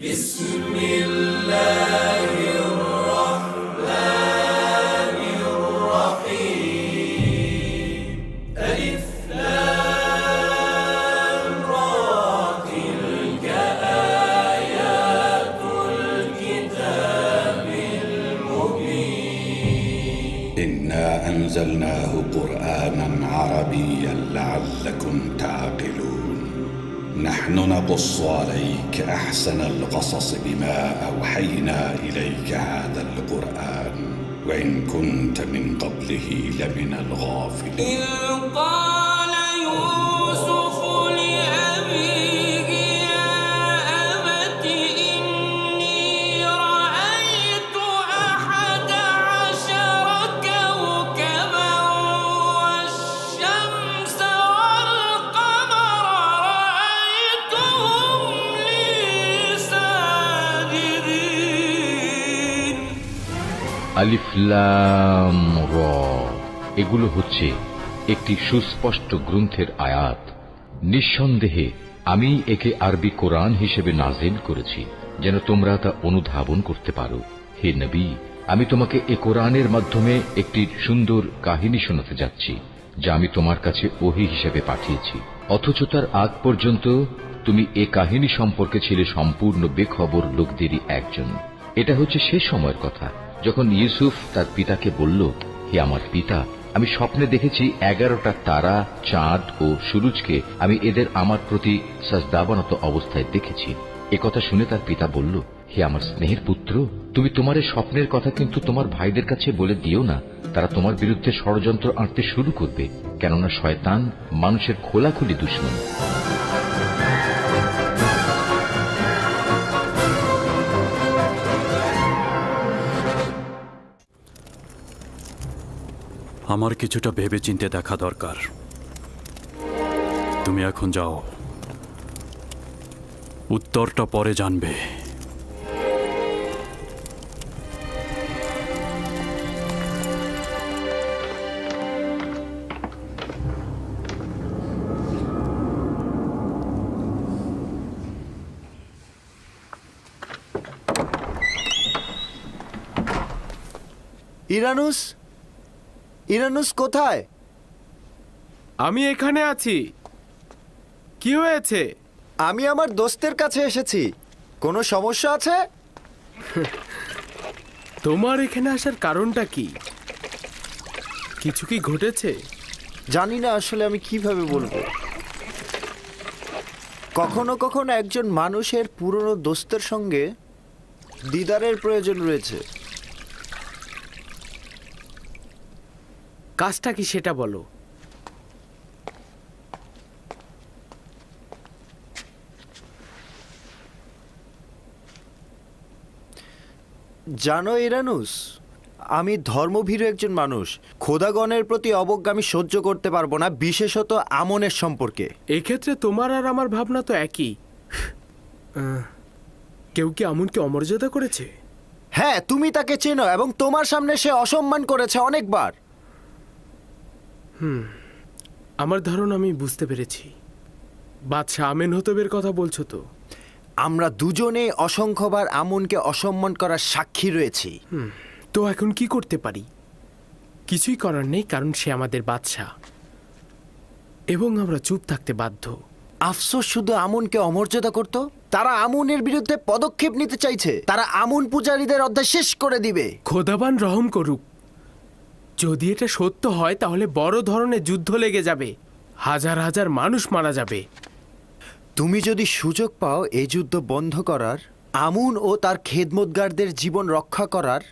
بسم الله الرحمن الرحيم ألف لام را تلك آيات الكتاب المبين إنا أنزلناه قرآنا عربيا لعلكم تعقلون نحن نقص عليك أحسن القصص بما أوحينا إليك هذا القرآن وإن كنت من قبله لمن الغافلين إذ قال يوسف لأبيه يا أبت إني رأيت 11 كوكبا والشمس والقمر رأيتهم لي ساجدين আলিফ লাম র এগুলো হচ্ছে একটি সুস্পষ্ট গ্রন্থের আয়াত। নিঃসন্দেহে আমি একে আরবি কোরআন হিসেবে নাজিল করেছি যেন তোমরা তা অনুধাবন করতে পারো। হে নবী, আমি তোমাকে এ কোরআনের মাধ্যমে একটি সুন্দর কাহিনী শোনাতে যাচ্ছি যা আমি তোমার কাছে ওহী হিসেবে পাঠিয়েছি, অথচ তার আগ পর্যন্ত তুমি এ কাহিনী সম্পর্কে ছিলে সম্পূর্ণ বেখবর লোকদেরই একজন। এটা হচ্ছে সে সময়ের কথা যখন ইউসুফ তার পিতাকে বলল, হে আমার পিতা, আমি স্বপ্নে দেখেছি 11টা তারা, চাঁদ ও সূরজকে আমি এদের আমার প্রতি সাজদাবানত অবস্থায় দেখেছি। একথা শুনে তার পিতা বলল, হে আমার স্নেহের পুত্র, তুমি তোমার এই স্বপ্নের কথা কিন্তু তোমার ভাইদের কাছে বলে দিও না, তারা তোমার বিরুদ্ধে ষড়যন্ত্র আঁটতে শুরু করবে, কেননা শয়তান মানুষের খোলাখুলি দুশমন। আমার কিছুটা ভেবে চিন্তে দেখা দরকার। তুমি এখন যাও, উত্তরটা পরে জানবে। ইরানুস, ইরানুস কোথায়? আমি এখানে আছি। কি হয়েছে? আমি আমার দোস্তের কাছে এসেছি। কোনো সমস্যা আছে? তোমার এখানে আসার কারণটা কি? কিছু কি ঘটেছে? জানি না আসলে আমি কিভাবে বলবো। কখনো কখনো একজন মানুষের পুরনো দোস্তের সঙ্গে দিদারের প্রয়োজন রয়েছে। কাজটা কি সেটা বলো। জানো ইরানুস, আমি ধর্মভীরু একজন মানুষ। খোদাগণের প্রতি অবজ্ঞা আমি সহ্য করতে পারবো না, বিশেষত আমনের সম্পর্কে। এক্ষেত্রে তোমার আর আমার ভাবনা তো একই। কেউ কি আমনকে অমর্যাদা করেছে? হ্যাঁ, তুমি তাকে চেনো এবং তোমার সামনে সে অসম্মান করেছে অনেকবার। আমার ধারণা আমি বুঝতে পেরেছি। বাদশাহ আমেনহতেবের কথা বলছো তো? আমরা দুজনেই অসংখ্যবার আমনকে অসম্মান করার সাক্ষী রয়েছি। তো এখন কি করতে পারি? কিছুই করার নেই, কারণ সে আমাদের বাদশাহ এবং আমরা চুপ থাকতে বাধ্য। আফসোস শুধু আমনকে অমর্যাদা করত। তারা আমনের বিরুদ্ধে পদক্ষেপ নিতে চাইছে। তারা আমন পূজারীদের অধ্যায় শেষ করে দিবে। খোদাবান রহম করুক। যদি এটা সত্য হয় তাহলে বড় ধরনের যুদ্ধ লেগে যাবে, হাজার হাজার মানুষ মারা যাবে। তুমি যদি সুযোগ পাও এই যুদ্ধ বন্ধ করার, আমুন ও তার খেদমতগারদের জীবন রক্ষা করার,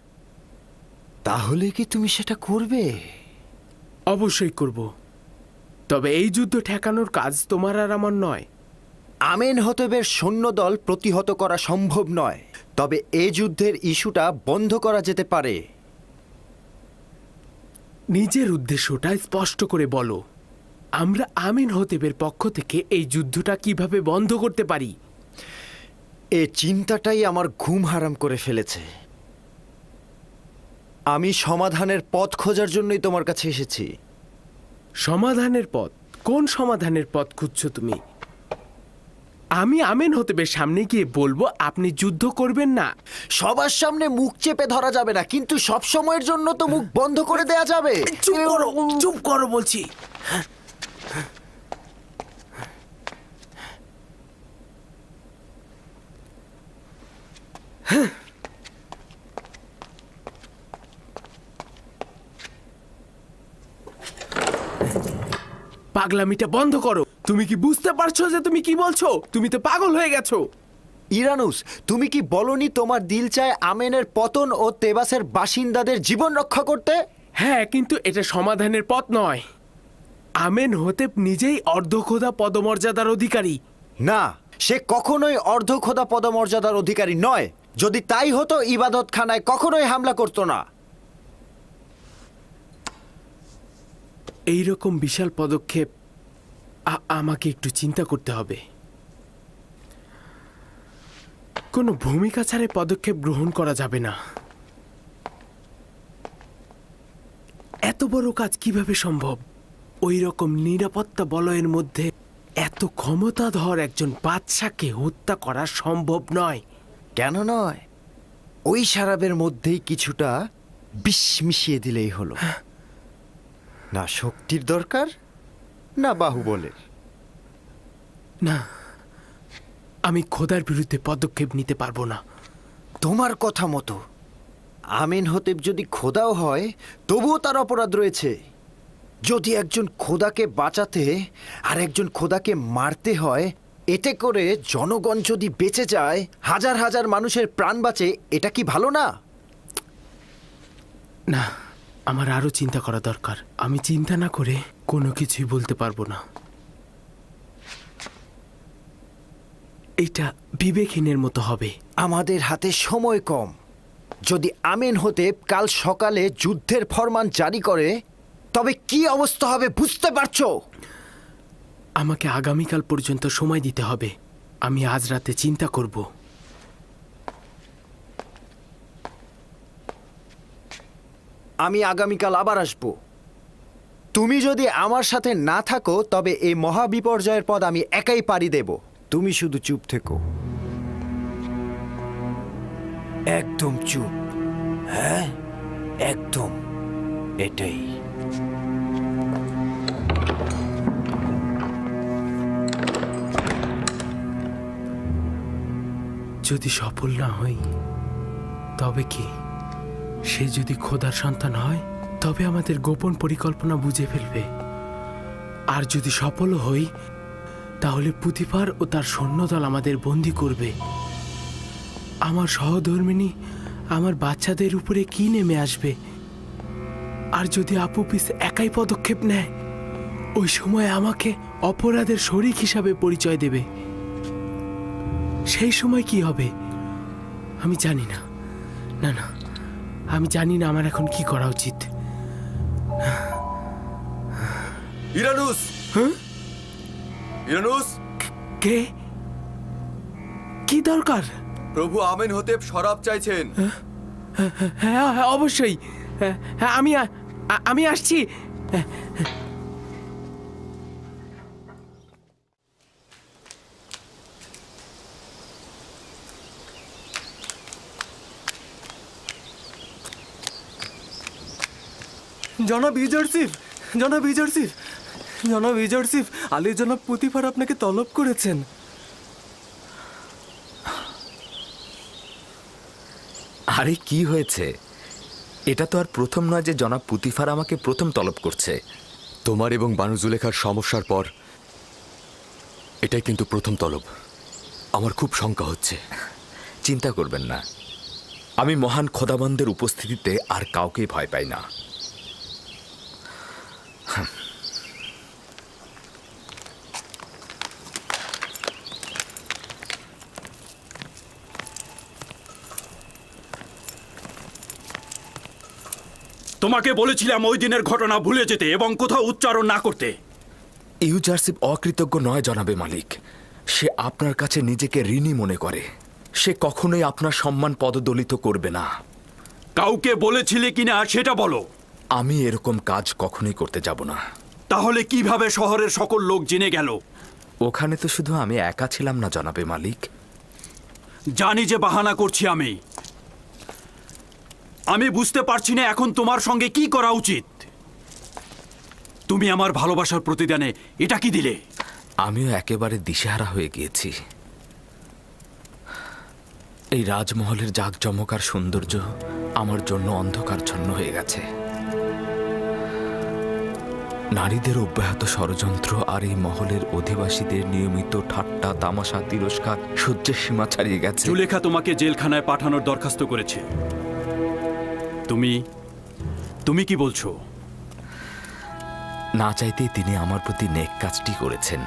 তাহলে কি তুমি সেটা করবে? অবশ্যই করব, তবে এই যুদ্ধ ঠেকানোর কাজ তোমার আর আমার নয়। আমেনহতেবের সৈন্যদল প্রতিহত করা সম্ভব নয়, তবে এই যুদ্ধের ইস্যুটা বন্ধ করা যেতে পারে। নিজের উদ্দেশ্যটা স্পষ্ট করে বলো। আমরা আমেনহতেবের পক্ষ থেকে এই যুদ্ধটা কিভাবে বন্ধ করতে পারি? এ চিন্তাটাই আমার ঘুম হারাম করে ফেলেছে। আমি সমাধানের পথ খোঁজার জন্যই তোমার কাছে এসেছি। সমাধানের পথ? কোন সমাধানের পথ খুঁজছো তুমি? আমি আমেন হতেবের সামনে গিয়ে বলবো আপনি যুদ্ধ করবেন না। সবার সামনে মুখ চেপে ধরা যাবে না, কিন্তু সব সময়ের জন্য তো মুখ বন্ধ করে দেয়া যাবে। চুপ করো বলছি। পাগলামিটা বন্ধ করো। তুমি কি বুঝতে পারছো যে তুমি কি বলছো? তুমি তো পাগল হয়ে গেছো। ইরানুস, তুমি কি বলনি তোমার দিল চায় আমেনের পতন ও তেবাসের বাসিন্দাদের জীবন রক্ষা করতে? হ্যাঁ, কিন্তু এটা সমাধানের পথ নয়। আমেন হতেব নিজেই অর্ধখোদা পদমর্যাদার অধিকারী। না, সে কখনোই অর্ধখোদা পদমর্যাদার অধিকারী নয়। যদি তাই হতো ইবাদতখানায় কখনোই হামলা করতো না। এইরকম বিশাল পদক্ষেপ আমাকে একটু চিন্তা করতে হবে। কোনো ভূমিকা ছাড়াই পদক্ষেপ গ্রহণ করা যাবে না। এত বড় কাজ কিভাবে সম্ভব? ওই রকম নিরাপত্তা বলয়ের মধ্যে এত ক্ষমতাধর একজন বাদশাকে হত্যা করা সম্ভব নয়। কেন নয়? ওই শারাবের মধ্যেই কিছুটা বিষ মিশিয়ে দিলেই হলো। না শক্তির দরকার, না বাহুবলের। না, আমি খোদার বিরুদ্ধে পদক্ষেপ নিতে পারবো না। তোমার কথা মতো আমিন হতেব যদি খোদাও হয়, তবুও তার অপরাধ রয়েছে। যদি একজন খোদাকে বাঁচাতে আর একজন খোদাকে মারতে হয়, এতে করে জনগণ যদি বেঁচে যায়, হাজার হাজার মানুষের প্রাণ বাঁচে, এটা কি ভালো না? না, আমার আরো চিন্তা করা দরকার। আমি চিন্তা না করে কোনো কিছুই বলতে পারবো না। এটা বিবেকহীনের মতো হবে। আমাদের হাতে সময় কম। যদি আমিন হতেব কাল সকালে যুদ্ধের ফরমান জারি করে, তবে কি অবস্থা হবে বুঝতে পারছো? আমাকে আগামীকাল পর্যন্ত সময় দিতে হবে। আমি আজ রাতে চিন্তা করব। আমি আগামীকাল আবার আসব। তুমি যদি আমার সাথে না থাকো, তবে এই মহাবিপর্যয়ের পদ আমি একাই পাড়ি দেব। তুমি শুধু চুপ থেকো, একদম চুপ। হ্যাঁ, একদম, এটাই। যদি সফল না হই তবে কি? সে যদি খোদার সন্তান হয়, তবে আমাদের গোপন পরিকল্পনা বুঝে ফেলবে। আর যদি সফল হই, তাহলে পুতিফার ও তার সৈন্যদল আমাদের বন্দী করবে। আমার সহধর্মিনী আমার বাচ্চাদের উপরে কি নেমে আসবে? আর যদি আপুপিস একাই পদক্ষেপ নেয়, ওই সময় আমাকে অপরাধের শরিক হিসাবে পরিচয় দেবে। সেই সময় কি হবে আমি জানি না। না না, আমি জানি না আমার এখন কি করা উচিত। ইরানুস! ইরানুস! কে? কি দরকার? প্রভু আমিন হতেব শরাব চাইছেন। হ্যাঁ হ্যাঁ, অবশ্যই। হ্যাঁ, আমি আসছি। জনাব ইজারসিফ, জনাব ইজারসিফ, জনাব ইজারসিফ, আলী জনাব পুতিফার আপনাকে তলব করেছেন। আরে কি হয়েছে? এটা তো আর প্রথম নয় যে জনাব পুতিফার আমাকে প্রথম তলব করছে। তোমার এবং বানু জুলেখার সমস্যার পর এটাই কিন্তু প্রথম তলব। আমার খুব শঙ্কা হচ্ছে। চিন্তা করবেন না, আমি মহান খোদাবন্দের উপস্থিতিতে আর কাউকেই ভয় পাই না। তোমাকে বলেছিলাম ওই দিনের ঘটনা ভুলে যেতে এবং কোথাও উচ্চারণ না করতে। ইউজারসিফ অকৃতজ্ঞ নয় জনাবে মালিক। সে আপনার কাছে নিজেকে ঋণী মনে করে। সে কখনোই আপনার সম্মান পদদলিত করবে না। কাউকে বলেছিলে কিনা সেটা বলো। আমি এরকম কাজ কখনোই করতে যাব না। তাহলে কিভাবে শহরের সকল লোক জেনে গেল ওখানে তো শুধু আমি একা ছিলাম না জনাবে মালিক। জানি যে বাহানা করছি আমি বুঝতে পারছি না এখন তোমার সঙ্গে কি করা উচিত। তুমি আমার ভালোবাসার প্রতিদানে এটা কি দিলে? আমিও একেবারে দিশেহারা হয়ে গিয়েছি। এই রাজমহলের জাঁকজমক আর সৌন্দর্য আমার জন্য অন্ধকারচ্ছন্ন হয়ে গেছে। নারীদের অব্যাহত ষড়যন্ত্র আর এই মহলের অধিবাসীদের নিয়মিত ঠাট্টা তামাশা তিরস্কার সহ্যের সীমা ছাড়িয়ে গেছে। জুলেখা তোমাকে জেলখানায় পাঠানোর দরখাস্ত করেছে। তুমি কি বলছো? না চাইতেই তিনি আমার প্রতি নেক কাজটি করেছেন।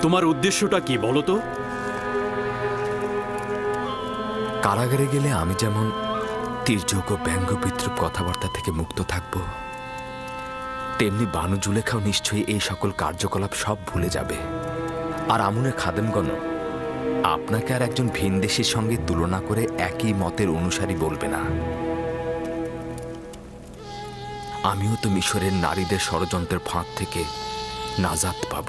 তোমার উদ্দেশ্যটা কি বলো তো? কারাগারে গেলে আমি যেমন তির্যক ও ব্যঙ্গ বিদ্রুপ কথাবার্তা থেকে মুক্ত থাকব, তেমনি বানু জুলেখাও নিশ্চয়ই এই সকল কার্যকলাপ সব ভুলে যাবে। আর আমুনের খাদেমগণ আপনাকে আর একজন ভিনদেশীর সঙ্গে তুলনা করে একই মতের অনুসারী বলবে না। আমিও তো মিশরের নারীদের ষড়যন্ত্রের ফাঁদ থেকে নাজাত পাব।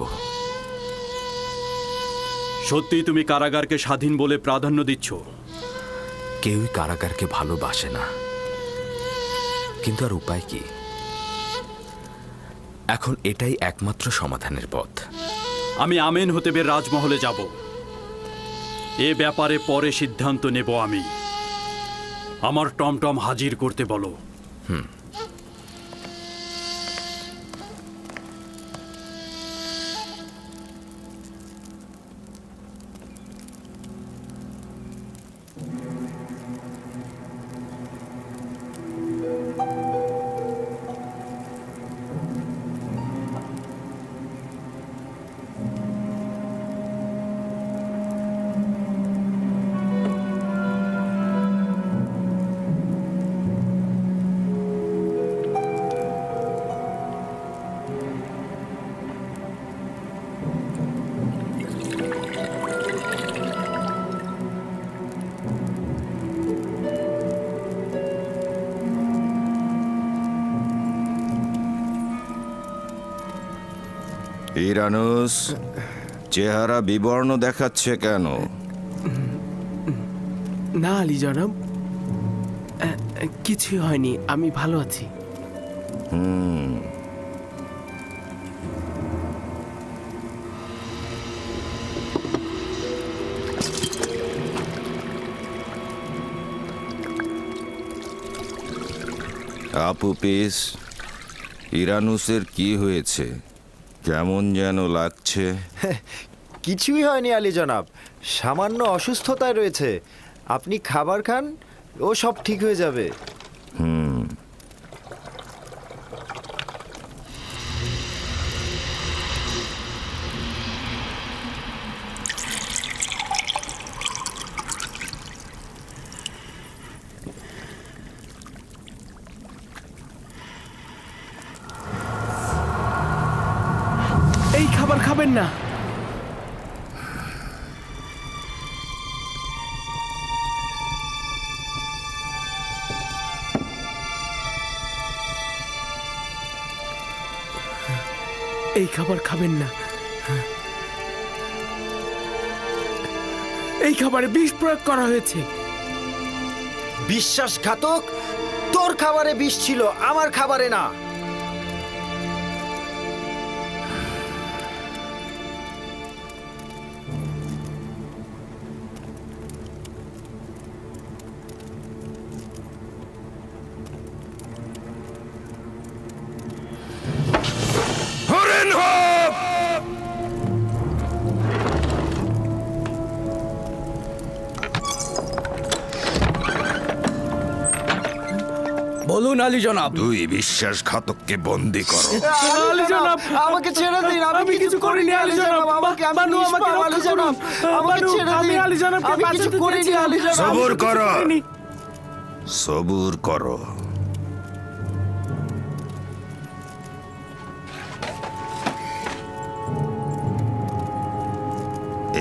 সত্যি তুমি কারাগারকে স্বাধীন বলে প্রাধান্য দিচ্ছ? কেউই কারাগারকে ভালোবাসে না, কিন্তু আর উপায় কি? এখন এটাই একমাত্র সমাধানের পথ। আমি আমেন হতেবের রাজমহলে যাব। এ ব্যাপারে পরে সিদ্ধান্ত নেব আমি। আমার টমটম হাজির করতে বলো। ইরানুস, চেহারা বিবর্ণ দেখাচ্ছে কেন? না আলী জনাব, কিছুই হয়নি, আমি ভালো আছি। আপু পিস, ইরানুসের কি হয়েছে? কেমন যেন লাগছে। কিছুই হয়নি আলী জনাব, সামান্য অসুস্থতায় রয়েছে। আপনি খাবার খান, ও সব ঠিক হয়ে যাবে। এই খাবার খাবেন না। এই খাবার খাবেন না। এই খাবারে বিষ প্রয়োগ করা হয়েছে। বিশ্বাসঘাতক! তোর খাবারে বিষ ছিল, আমার খাবারে না। বলুন আলী জনাব। দুই বিশ্বাসঘাতককে বন্দি করো। আলী জনাব, আমাকে ছেড়ে দিন, আমি কিছু করিনি আলী জনাব। বানু আমাকে রক্ষা করুন। বানু, আমি আলী জনাবকে বাঁচাতে চেয়েছিলাম। আলী জনাব, সবুর আমি কিছু করো। করিনি। সবুর করো।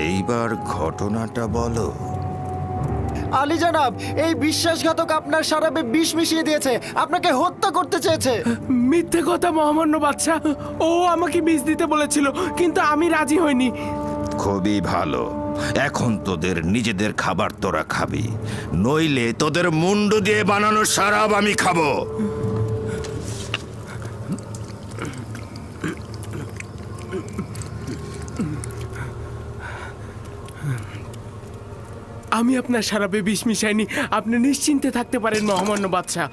এইবার ঘটনাটা বলো। আলী জনাব, এই বিশ্বাসঘাতক আপনার শরাবে বিষ মিশিয়ে দিয়েছে, আপনাকে হত্যা করতে চেয়েছে। মিথ্যে কথা মহামান্য বাদশাহ, ও আমাকে বিষ দিতে বলেছিল, কিন্তু আমি রাজি হইনি। খুবই ভালো। এখন তোদের নিজেদের খাবার তোরা খাবি, নইলে তোদের মুন্ডু দিয়ে বানানো শরাব আমি খাবো। আমি আপনার শরাবে বিষ মিশাইনি, আপনি নিশ্চিন্তে থাকতে পারেন মহামান্য বাদশাহ।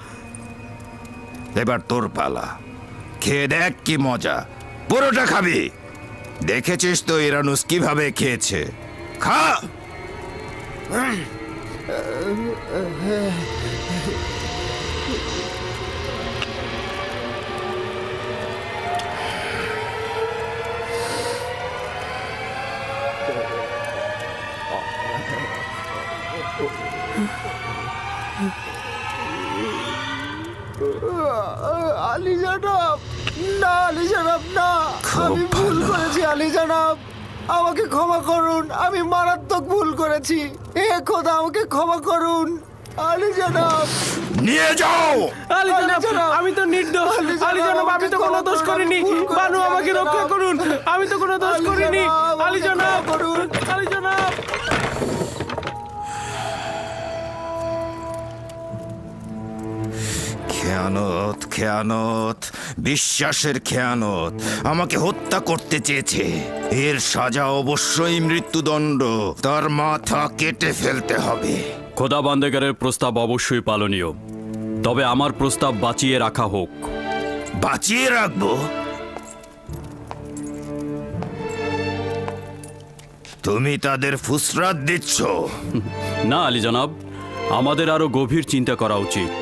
এবার তোর পালা, খেয়ে দেখ কি মজা। পুরোটা খাবি। দেখেছিস তো ইরানুস কিভাবে খেয়েছে, খা। আলী জনাব, না আলী জনাব, না, আমি ভুল করেছি আলী জনাব, আমাকে ক্ষমা করুন, আমি মারাত্মক ভুল করেছি, হে খোদা আমাকে ক্ষমা করুন আলী জনাব। নিয়ে যাও। আলী জনাব, আমি তো নির্দোষ। আলী জনাব, আমি তো কোনো দোষ করিনি। বানু আমাকে রক্ষা করুন, আমি তো কোনো দোষ করিনি। আলী জনাব, আলী জনাব। খেয়ানত, খেয়ানত, বিশ্বাসের খেয়ানত। আমাকে হত্যা করতে চেয়েছে, এর সাজা অবশ্যই মৃত্যুদণ্ড। তার মাথা কেটে ফেলতে হবে। খোদা বান্দেগারের প্রস্তাব অবশ্যই পালনীয়, তবে আমার প্রস্তাব বাঁচিয়ে রাখা হোক। বাঁচিয়ে রাখবো? তুমি তাদের ফুসরাত দিচ্ছ? না আলী জনাব, আমাদের আরো গভীর চিন্তা করা উচিত।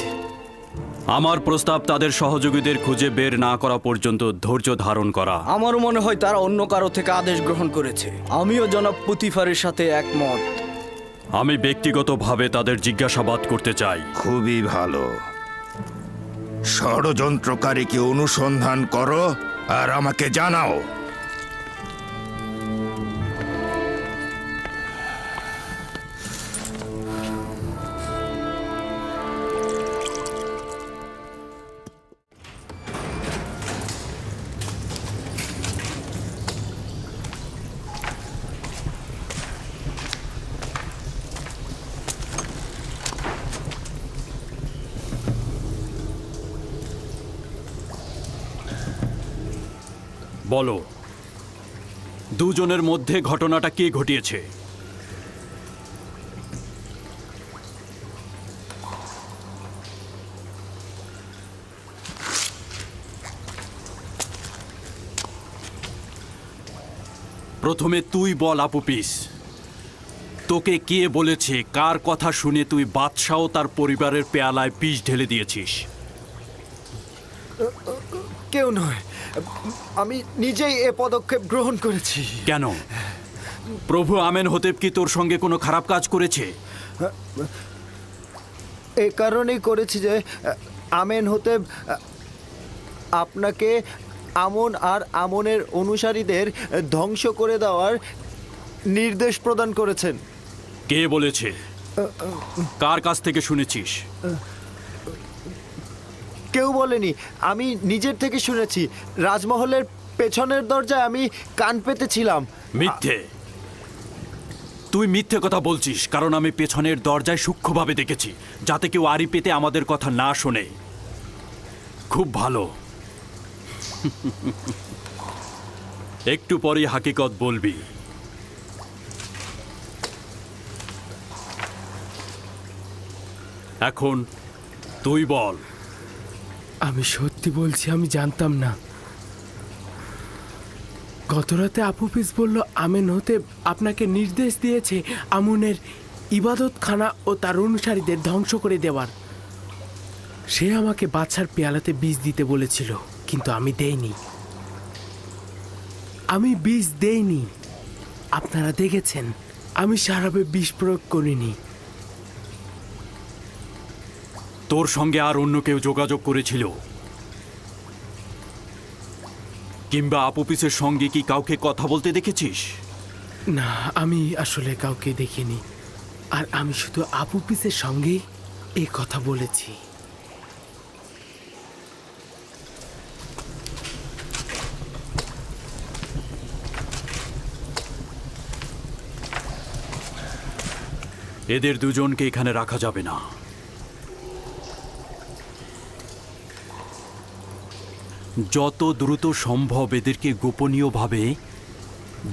আমার প্রস্তাব তাদের সহযোগীদের খুঁজে বের না করা পর্যন্ত ধৈর্য ধারণ করা। আমারও মনে হয় তারা অন্য কারো থেকে আদেশ গ্রহণ করেছে। আমিও জনাব পুতিফারের সাথে একমত। আমি ব্যক্তিগতভাবে তাদের জিজ্ঞাসাবাদ করতে চাই। খুবই ভালো। ষড়যন্ত্রকারীকে অনুসন্ধান করো আর আমাকে জানাও। বলো, দুজনের মধ্যে ঘটনাটা কে ঘটিয়েছে? প্রথমে তুই বল আপুপিস, তোকে কে বলেছে, কার কথা শুনে তুই বাদশাহ ও তার পরিবারের পেয়ালায় বিষ ঢেলে দিয়েছিস? কেউ নয়, আমি নিজেই এ পদক্ষেপ গ্রহণ করেছি। কেন? প্রভু আমেন হতেব কি তোর সঙ্গে কোনো খারাপ কাজ করেছে? এ কারণেই করেছি যে আমেন হতেব আপনাকে আমন আর আমনের অনুসারীদের ধ্বংস করে দেওয়ার নির্দেশ প্রদান করেছেন। কে বলেছে? কার কাছ থেকে শুনেছিস? কেউ বলেনি, আমি নিজের থেকে শুনেছি। রাজমহলের পেছনের দরজায় আমি কান পেতেছিলাম। মিথ্যে! তুই মিথ্যে কথা বলছিস, কারণ আমি পেছনের দরজায় সূক্ষ্মভাবে দেখেছি, যাতে কেউ আড়ি পেতে আমাদের কথা না শোনে। খুব ভালো। একটু পরেই হাকিকত বলবি। এখন তুই বল। আমি সত্যি বলছি, আমি জানতাম না। গতরাতে আপুপিস বলল আমেন হতে আপনাকে নির্দেশ দিয়েছে আমুনের ইবাদতখানা ও তার অনুসারীদের ধ্বংস করে দেওয়ার। সে আমাকে বাদশার পেয়ালাতে বীজ দিতে বলেছিল, কিন্তু আমি দেইনি। আমি বীজ দেইনি। আপনারা দেখেছেন, আমি শরাবে বিষ প্রয়োগ করিনি। তোর সঙ্গে আর অন্য কেউ যোগাযোগ করেছিল? কিংবা আপুপিসের সঙ্গে কি কাউকে কথা বলতে দেখেছিস? না, আমি আসলে কাউকে দেখিনি। আর আমি শুধু আবু পিসের সঙ্গে এই কথা বলেছি। এদের দুজনকে এখানে রাখা যাবে না। যত দ্রুত সম্ভব এদেরকে গোপনীয়ভাবে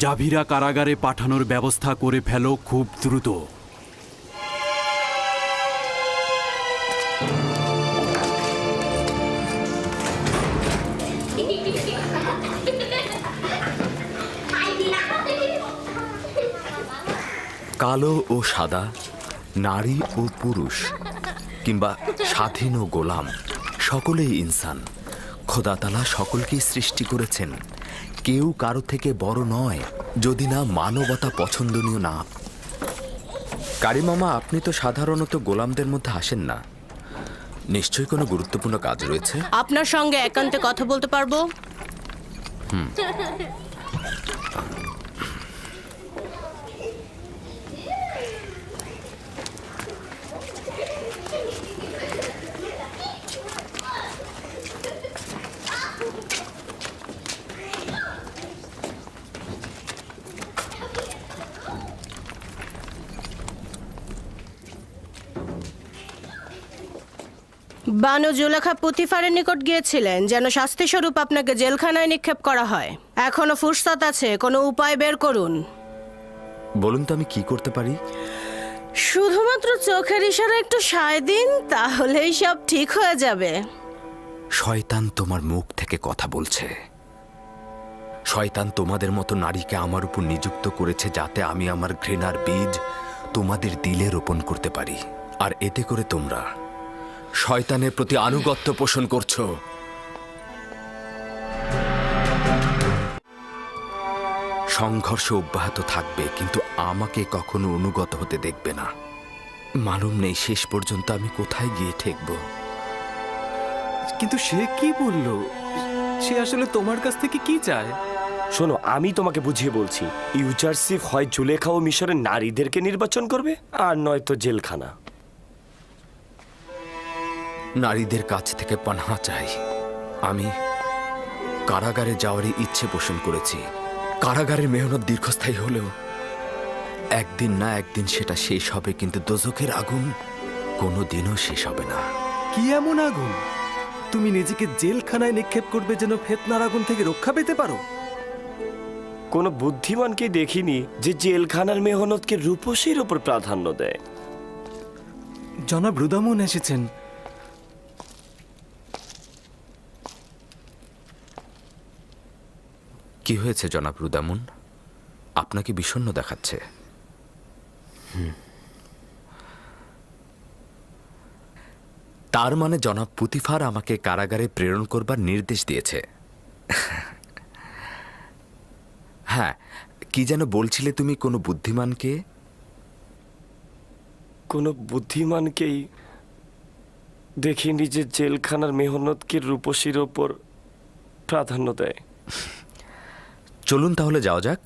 জাভিরা কারাগারে পাঠানোর ব্যবস্থা করে ফেলো, খুব দ্রুত। কালো ও সাদা, নারী ও পুরুষ, কিংবা স্বাধীন ও গোলাম, সকলেই ইনসান। খোদা তাআলা সকলকেই সৃষ্টি করেছেন। কেউ কারো থেকে বড় নয় যদি না মানবতা পছন্দনীয় না। কারি মামা, আপনি তো সাধারণত গোলামদের মধ্যে আসেন না, নিশ্চয়ই কোনো গুরুত্বপূর্ণ কাজ রয়েছে। আপনার সঙ্গে একান্তে কথা বলতে পারবো? বানু জুলেখা পুতিফারের নিকট গিয়েছিলেন যেন শাস্তিস্বরূপ আপনাকে জেলখানায় নিক্ষেপ করা হয়। এখনো ফুরসত আছে, কোনো উপায় বের করুন। বলুন তো আমি কি করতে পারি? শুধুমাত্র চোখের ইশারা একটু সায় দিন, তাহলেই সব ঠিক হয়ে যাবে। শয়তান তোমার মুখ থেকে কথা বলছে। শয়তান তোমাদের মতো নারীকে আমার উপর নিযুক্ত করেছে যাতে আমি আমার ঘৃণার বীজ তোমাদের দিলে রোপণ করতে পারি, আর এতে করে তোমরা শয়তানের প্রতি আনুগত্য পোষণ করছো। সংঘর্ষ অব্যাহত থাকবে, কিন্তু আমাকে কখনো অনুগত হতে দেখবে না। মালুম নেই শেষ পর্যন্ত আমি কোথায় গিয়ে ঠেকব। কিন্তু সে কি বলল? সে আসলে তোমার কাছ থেকে কি চায়? শোনো, আমি তোমাকে বুঝিয়ে বলছি। ইউজারসিফ হয় জুলেখা ও মিশরের নারীদেরকে নির্বাচন করবে, আর নয়তো জেলখানা। নারীদের কাছ থেকে পানাহা চাই। আমি কারাগারে যাওয়ারই ইচ্ছে পোষণ করেছি। কারাগারের মেহনত দীর্ঘস্থায়ী হলেও একদিন না একদিন সেটা শেষ হবে, কিন্তু দোজখের আগুন কোনোদিনও শেষ হবে না। কি এমন আগুন? তুমি নিজেকে জেলখানায় নিক্ষেপ করবে যেন ফেতনার আগুন থেকে রক্ষা পেতে পারো? কোনো বুদ্ধিমানকে দেখিনি যে জেলখানার মেহনতকে রূপসীর উপর প্রাধান্য দেয়। জনাব রুদামুন এসেছেন। কি হয়েছে জনাব রুদামুন? আপনাকে বিষণ্ণ দেখাচ্ছে। তার মানে জনাব পুতিফার আমাকে কারাগারে প্রেরণ করবার নির্দেশ দিয়েছে। হ্যাঁ, কি যেন বলছিলে তুমি? কোনো বুদ্ধিমানকে? কোনো বুদ্ধিমানকেই দেখিনি যে জেলখানার মেহনতকে রূপসীর ওপর প্রাধান্য দেয়। চলুন তাহলে যাওয়া যাক।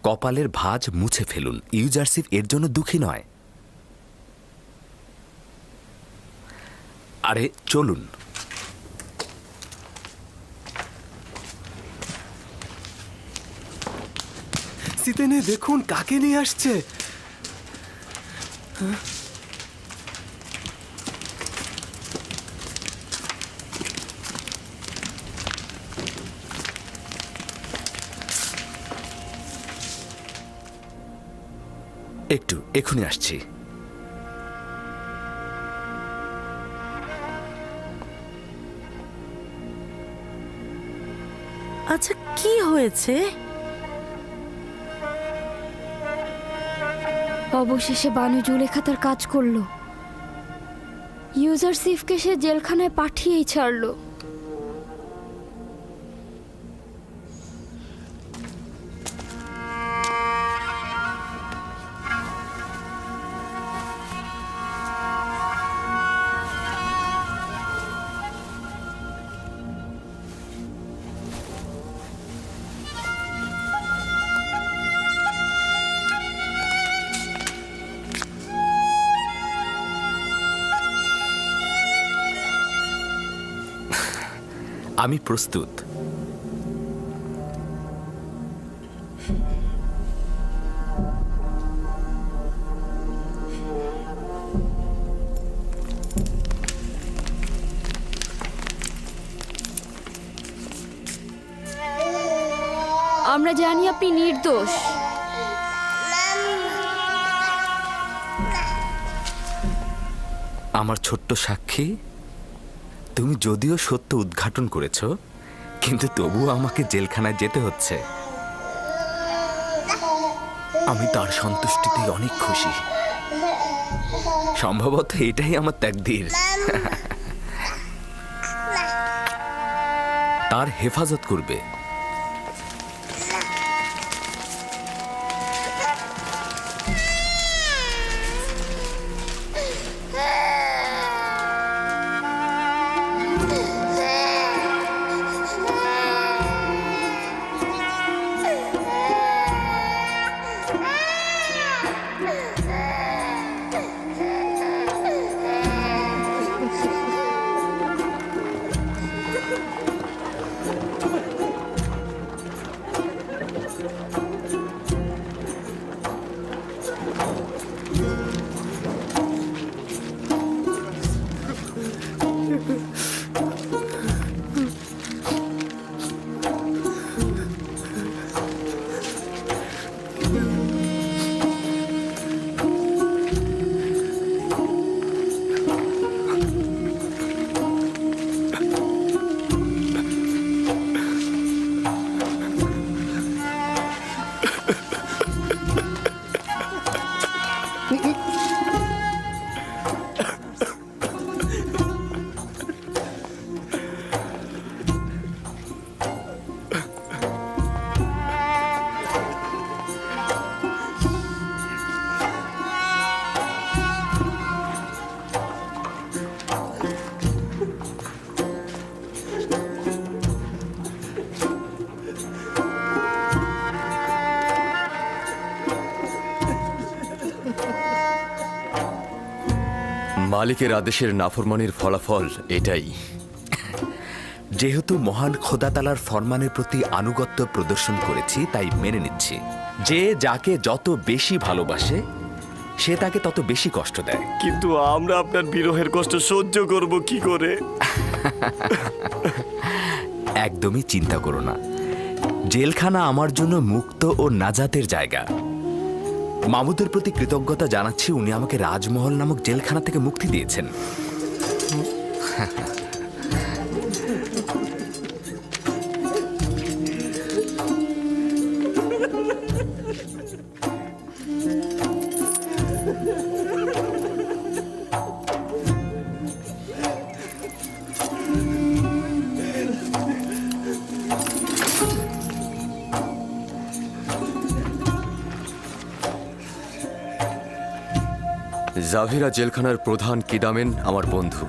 কপালের ভাঁজ মুছে ফেলুন। ইউজারসিফ এর জন্য দুঃখী নয়। আরে চলুন। সিতেনে দেখুন কাকে নিয়ে আসছে। একটু এখনই আসছি। আচ্ছা, কি হয়েছে? অবশেষে বানু জুলেখা তার কাজ করলো। ইউজারসিফকে সে জেলখানায় পাঠিয়েই ছাড়লো। আমি প্রস্তুত। আমরা জানি আপনি নির্দোষ। আমার ছোট্ট সাক্ষী, তুমি যদিও সত্য উদ্ঘাটন করেছ, কিন্তু তবুও আমাকে জেলখানায় যেতে হচ্ছে। আমি তার সন্তুষ্টিতেই অনেক খুশি। সম্ভবত এটাই আমার তাকদীর। তার হেফাজত করবে। মালিকের আদেশের নাফরমানির ফলাফল এটাই। যেহেতু মহান খোদাতালার ফরমানের প্রতি আনুগত্য প্রদর্শন করেছি, তাই মেনে নিচ্ছি। যে যাকে যত বেশি ভালোবাসে, সে তাকে তত বেশি কষ্ট দেয়। কিন্তু আমরা আপনার বিরহের কষ্ট সহ্য করব কি করে? একদমই চিন্তা করো না। জেলখানা আমার জন্য মুক্ত ও নাজাতের জায়গা। মামুদের প্রতি কৃতজ্ঞতা জানাচ্ছি, উনি আমাকে রাজমহল নামক জেলখানা থেকে মুক্তি দিয়েছেন। জাভিরা জেলখানার প্রধান কিদামেন আমার বন্ধু।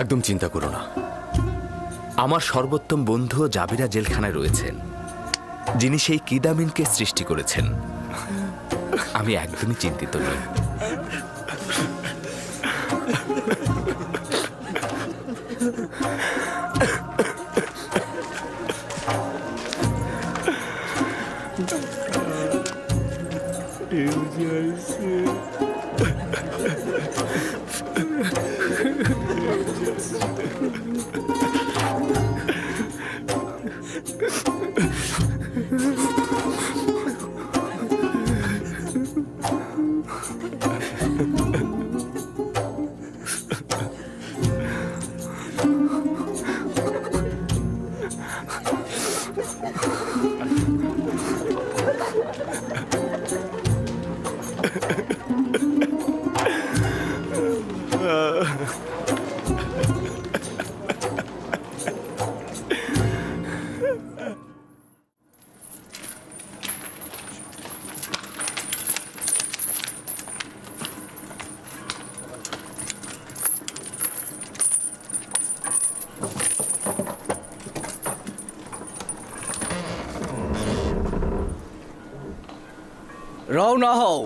একদম চিন্তা করো না। আমার সর্বোত্তম বন্ধু জাভিরা জেলখানায় রয়েছেন, যিনি সেই কিদামিনকে সৃষ্টি করেছেন। আমি একদমই চিন্তিত নই। রওনা হও।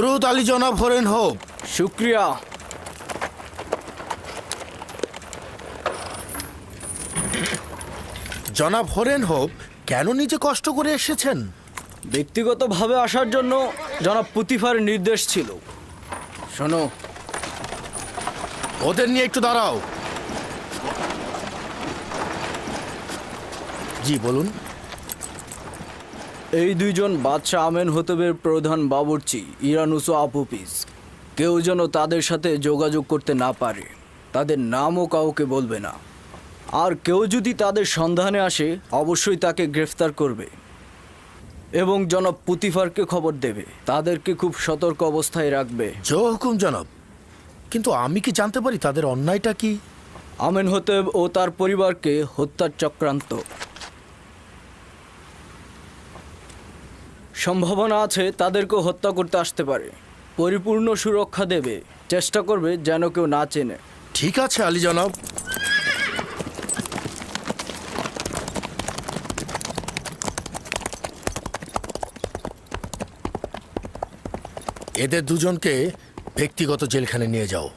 দরুদ আলী জনাব হরেন হোপ। শুক্রিয়া। জনাব হরেন হোপ, কেন নিজে কষ্ট করে এসেছেন? ব্যক্তিগতভাবে আসার জন্য জনাব পুতিফারের নির্দেশ ছিল। শোনো, ওদের নিয়ে একটু দাঁড়াও। জি বলুন। এই দুইজন বাদশাহ আমেনহোতেবের প্রধান বাবুর্চি ইরানুস ও আপুপিস, কেউ যেন তাদের সাথে যোগাযোগ করতে না পারে। তাদের নামও কাউকে বলবে না। আর কেউ যদি তাদের সন্ধানে আসে অবশ্যই তাকে গ্রেফতার করবে এবং জনাব পুতিফারকে খবর দেবে। তাদেরকে খুব সতর্ক অবস্থায় রাখবে। জো হুকুম জনাব। কিন্তু আমি কি জানতে পারি তাদের অন্যায়টা কি? আমেনহোতেব ও তার পরিবারকে হত্যার চক্রান্ত। সম্ভাবনা আছে তাদেরকেও হত্যা করতে আসতে পারে। পরিপূর্ণ সুরক্ষা দেবে, চেষ্টা করবে যেন কেউ না চেনে। ঠিক আছে আলী জনাব। এদের দুজনকে ব্যক্তিগত জেলখানে নিয়ে যাও।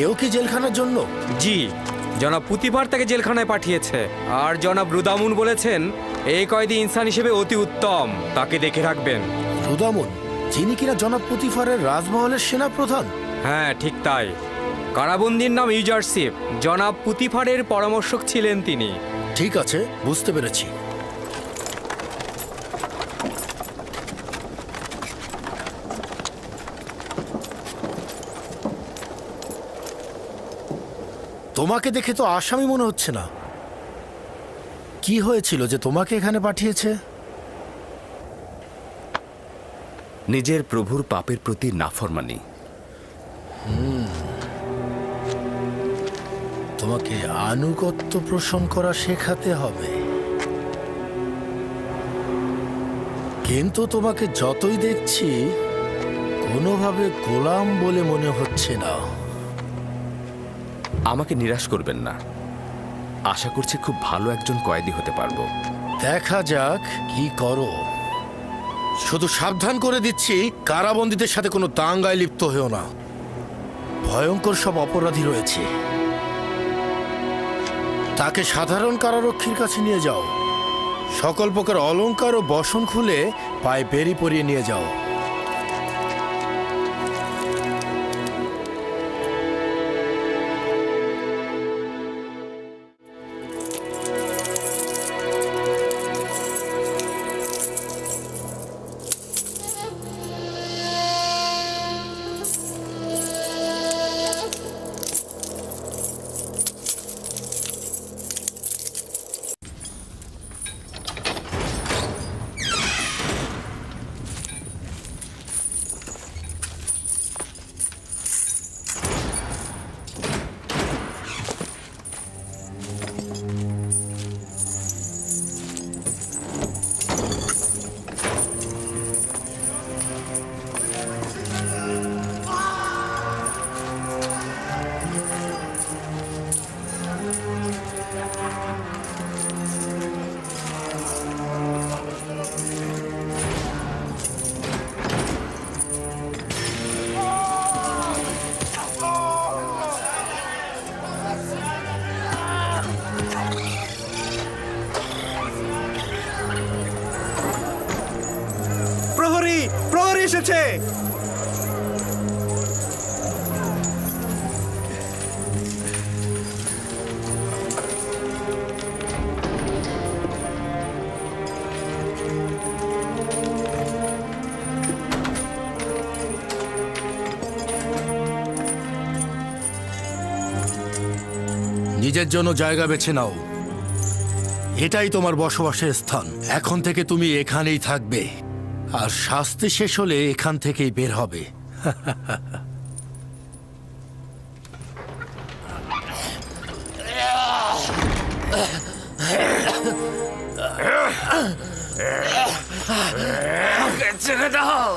এও কি জেলখানার জন্য? জি, জনাব পুতিফার তাকে জেলখানায় পাঠিয়েছে। আর জনাব রুদামুন বলেছেন এই কয়েদি ইনসান হিসেবে অতি উত্তম, তাকে দেখে রাখবেন। রুদামুন, যিনি কিনা জনাব পুতিফারের রাজমহলের সেনাপ্রধান? হ্যাঁ, ঠিক তাই। কারাবন্দির নাম ইউজারশিপ। জনাব পুতিফারের পরামর্শক ছিলেন তিনি। ঠিক আছে, বুঝতে পেরেছি। তোমাকে দেখে তো আসামি মনে হচ্ছে না। কি হয়েছিল যে তোমাকে এখানে পাঠিয়েছে? নিজের প্রভুর পাপের প্রতি নাফরমানি। তোমাকে আনুগত্য পোষণ করা শেখাতে হবে। কিন্তু তোমাকে যতই দেখছি কোনোভাবে গোলাম বলে মনে হচ্ছে না। আমাকে নিরাশ করবেন না। আশা করছি খুব ভালো একজন কয়েদি হতে পারবো। দেখা যাক কি করো। শুধু সাবধান করে দিচ্ছি, কারাবন্দীদের সাথে কোনো দাঙ্গায় লিপ্ত হয়েও না। ভয়ঙ্কর সব অপরাধী রয়েছে। তাকে সাধারণ কারারক্ষীর কাছে নিয়ে যাও। সকল প্রকার অলংকার ও বসন খুলে পায়ে বেরি পরিয়ে নিয়ে যাও। এসেছে। নিজের জন্য জায়গা বেছে নাও, এটাই তোমার বসবাসের স্থান। এখন থেকে তুমি এখানেই থাকবে, আর শাস্তি শেষ হলে এখান থেকেই বের হবে। ছেড়ে দাও।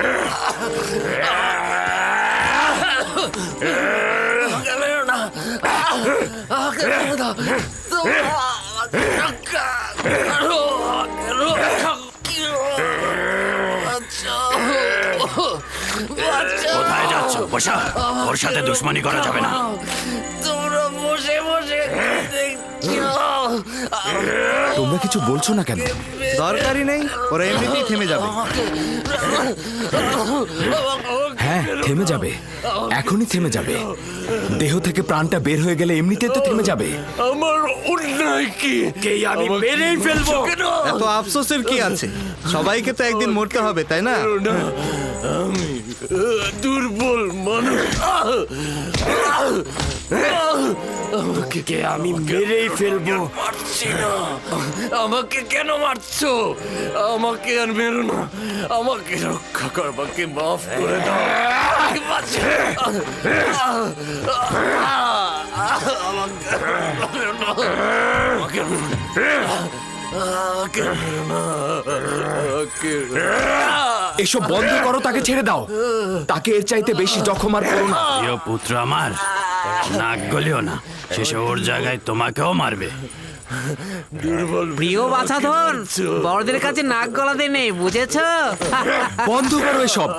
কোথায় যাচ্ছ? বসা, ওর সাথে দুশ্মনী করা যাবে না। তোমরা বসে বসে তোমরা কিছু বলছো না কেন? দরকারই নেই, ওরা এমনিতেই থেমে যাবে। হ্যাঁ, থেমে যাবে, এখনই থেমে যাবে। দেহ থেকে প্রাণটা বের হয়ে গেলে এমনিতে তো থেমে যাবে। আমার অন্যায় কি? আমি মেরেই ফেলবো। এত আফসোসের কি আছে? সবাইকে তো একদিন মরতে হবে, তাই না? আমি দুর্বল মানুষ। আমাকে আমি মেরেই ফেলবো। মারছি না। আমাকে কেন মারছো? আমাকে আর মেরো না। আমাকে রক্ষা করবাকে মাফ করে দাও। আমাকে বাঁচাও। এসব বন্ধ করো, তাকে ছেড়ে দাও। তাকে এর চাইতে বেশি জখম আর করো না। প্রিয় পুত্র আমার, নাক গলিও না, শেষে ওর জায়গায় তোমাকেও মারবে। প্রিয় বাছাধন, বড়দের কাছে নাক গলাতে নেই, বুঝেছো? বন্ধ করো এসব,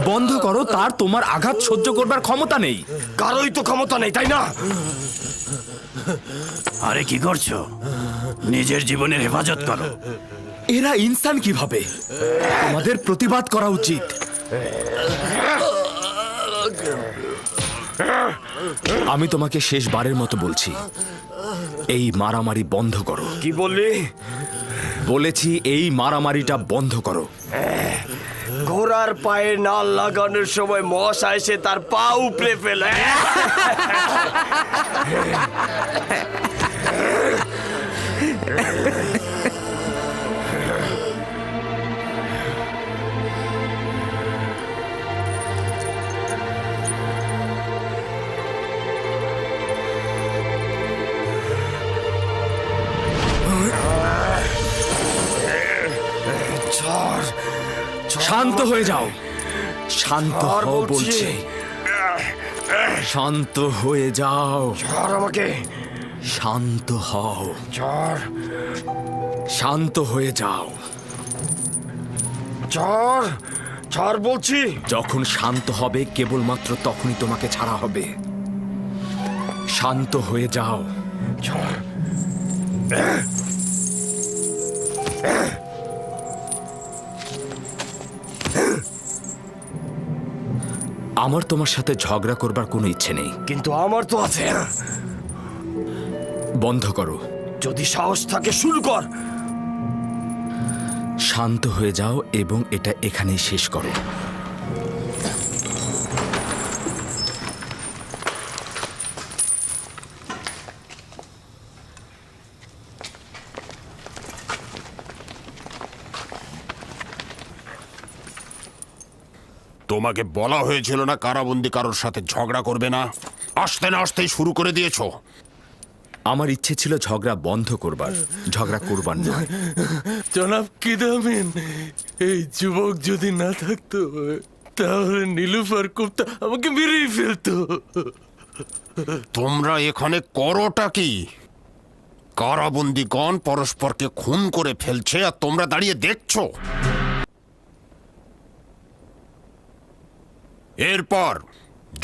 বন্ধ করো। তার তোমার আঘাত সহ্য করবার ক্ষমতা নেই। কারোই তো ক্ষমতা নেই, তাই না? আরে কি করছো? নিজের জীবনের হেফাজত করো। এরা ইনসান কিভাবে? আমাদের প্রতিবাদ করা উচিত। আমি তোমাকে শেষবারের মতো বলছি, এই মারামারি বন্ধ করো। কি বললি? বলেছি এই মারামারিটা বন্ধ করো। ঘোড়ার পায়ে নাল লাগানোর সময় মশা এসে তার পা উপড়ে ফেলে। শান্ত হয়ে যাও, শান্ত হও বলছি। শান্ত হয়ে যাও। আমাকে শান্ত হও। শান্ত হয়ে যাও। ছাড় বলছি। যখন শান্ত হবে কেবলমাত্র তখনই তোমাকে ছাড়া হবে। শান্ত হয়ে যাও। আমার তোমার সাথে ঝগড়া করবার কোনো ইচ্ছে নেই, কিন্তু আমার তো আছে। বন্ধ করো। যদি সাহস থাকে শুরু কর। শান্ত হয়ে যাও এবং এটা এখানেই শেষ করো। তোমাকে বলা হয়েছিল না কারাবন্দী কারোর সাথে ঝগড়া করবে না? আসতে না আসতেই শুরু করে দিয়েছো। আমার ইচ্ছে ছিল ঝগড়া বন্ধ করবার, ঝগড়া করবার নয়। জনাব কিদামিন, এই যুবক যদি না থাকতো তাহলে নীলুফার কুপ্তা আমাকে মেরেই ফেলতো। তোমরা এখানে করোটা কি? কারাবন্দীগণ পরস্পরকে খুন করে ফেলছে আর তোমরা দাঁড়িয়ে দেখছো। এরপর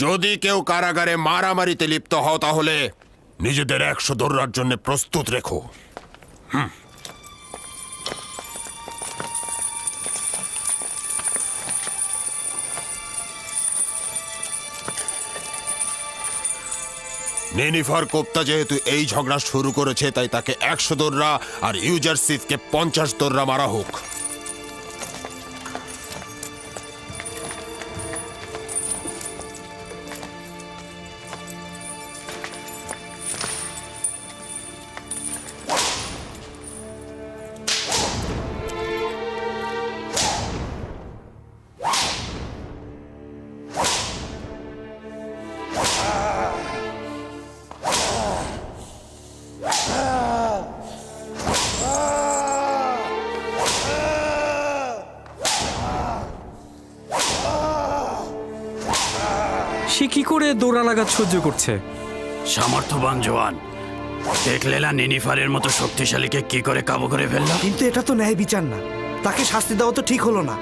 যদি কেউ কারাগারে মারামারিতে লিপ্ত হও তাহলে নিজেদের 100 দৌড়ার জন্য প্রস্তুত রেখো। নেনিফার কোপ্তা যেহেতু এই ঝগড়া শুরু করেছে, তাই তাকে 100 দোররা আর ইউজারসিফকে 50 দোররা মারা হোক। সে কি করে দৌড়া লাগাত সহ্য করছে? সামর্থ্যবান জওয়ান, দেখলে না নিনিফারের মতো শক্তিশালীকে কি করে কাবু করে ফেললো। কিন্তু এটা তো ন্যায় বিচার না, তাকে শাস্তি দেওয়া তো ঠিক হলো না।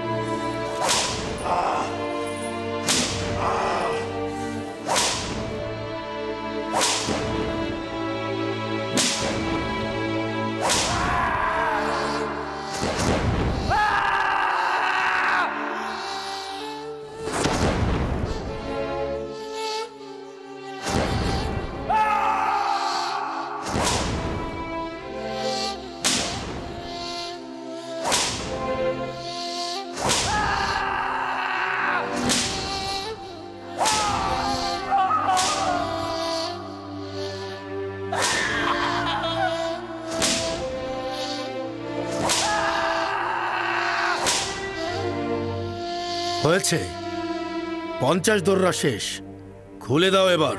হয়েছে, 50 দোররা শেষ, খুলে দাও এবার।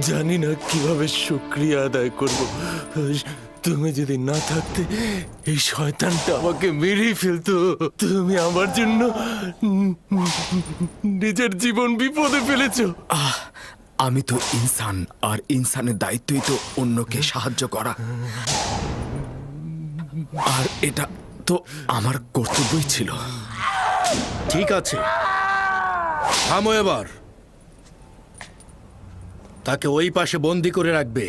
জানি না কিভাবে শুক্রিয়া আদায় করব। তুমি যদি না থাকতে এই শয়তানটা আমাকে মেরেই ফেলতো। তুমি আমার জন্য নিজের জীবন বিপদে ফেলেছো। আমি তো ইনসান, আর ইনসানের দায়িত্বই তো অন্যকে সাহায্য করা, আর এটা তো আমার কর্তব্যই ছিল। ঠিক আছে, থামো এবার। তাকে ওই পাশে বন্দি করে রাখবে।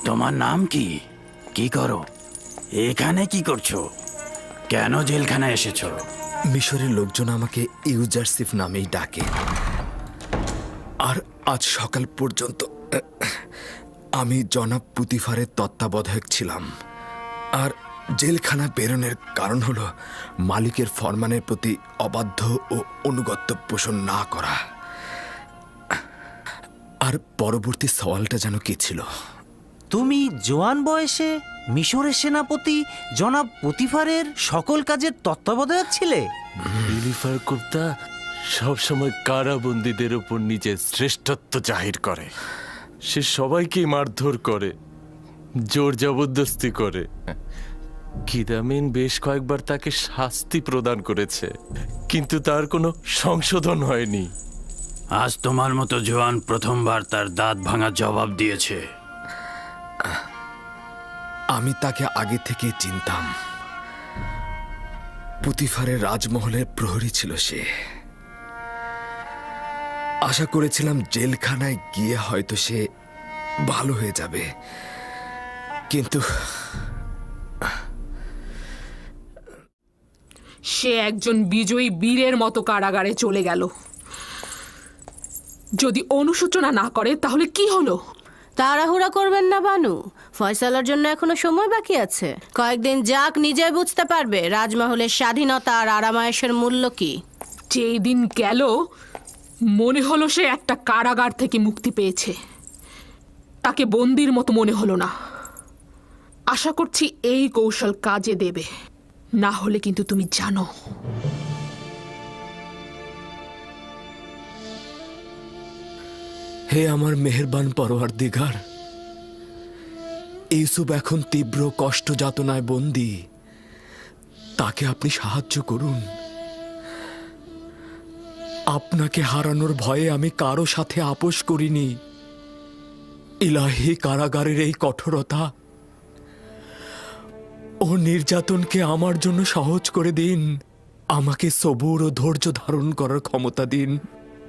তোমার নাম কি? কি করো এখানে? কি করছো? কেন জেলখানায় এসেছো? মিশরের লোকজন আমাকে ইউজারসিফ নামেই ডাকে, আর আজ সকাল পর্যন্ত আমি জনাব পুতিফারের তত্ত্বাবধায়ক ছিলাম। আর জেলখানা বেরোনোর কারণ হলো মালিকের ফরমানের প্রতি অবাধ্য ও অনুগত্য পোষণ না করা। আর পরবর্তী সওয়ালটা যেন কি ছিল? তুমি জোয়ান বয়সে মিশরের সেনাপতি জনাব পুতিফারের সকল কাজের তত্ত্বাবধায়ক ছিলে? নিনিফার কোপ্তা সবসময় কারাবন্দীদের উপর নিজের শ্রেষ্ঠত্ব জাহির করে। সে সবাইকে মারধর করে, জোর জবরদস্তি করে। কিদামিন বেশ কয়েকবার তাকে শাস্তি প্রদান করেছে, কিন্তু তার কোনো সংশোধন হয়নি। আজ তোমার মতো জওয়ান প্রথমবার তার দাঁত ভাঙা জবাব দিয়েছে। আমি তাকে আগে থেকে চিনতাম। পুতিফারের রাজমহলের প্রহরী ছিল সে। আশা করেছিলাম জেলখানায় গিয়ে হয়তো সে ভালো হয়ে যাবে, কিন্তু সে একজন বিজয়ী বীরের মতো কারাগারে চলে গেল। যদি অনুশোচনা না করে তাহলে কি হলো? তাড়াহুড়া করবেন না বানু, ফয়সালার জন্য এখনো সময় বাকি আছে। কয়েকদিন যাক, নিজেই বুঝতে পারবে রাজমহলের স্বাধীনতা আর আরামায়েশের মূল্য কি। যেই দিন গেল মনে হলো সে একটা কারাগার থেকে মুক্তি পেয়েছে। তাকে বন্দির মতো মনে হলো না। আশা করছি এই কৌশল কাজে দেবে, না হলে কিন্তু তুমি জানো হে আমার মেহেরবান পরওয়ারদিগার, ইউসুফ এখন তীব্র কষ্ট যাতনায় বন্দী, তাকে আপনি সাহায্য করুন। আপনাকে হারানোর ভয়ে আমি কারো সাথে আপোষ করিনি। ইলাহি, কারাগারের এই কঠোরতা ও নির্যাতনকে আমার জন্য সহজ করে দিন। আমাকে সবুর ও ধৈর্য ধারণ করার ক্ষমতা দিন।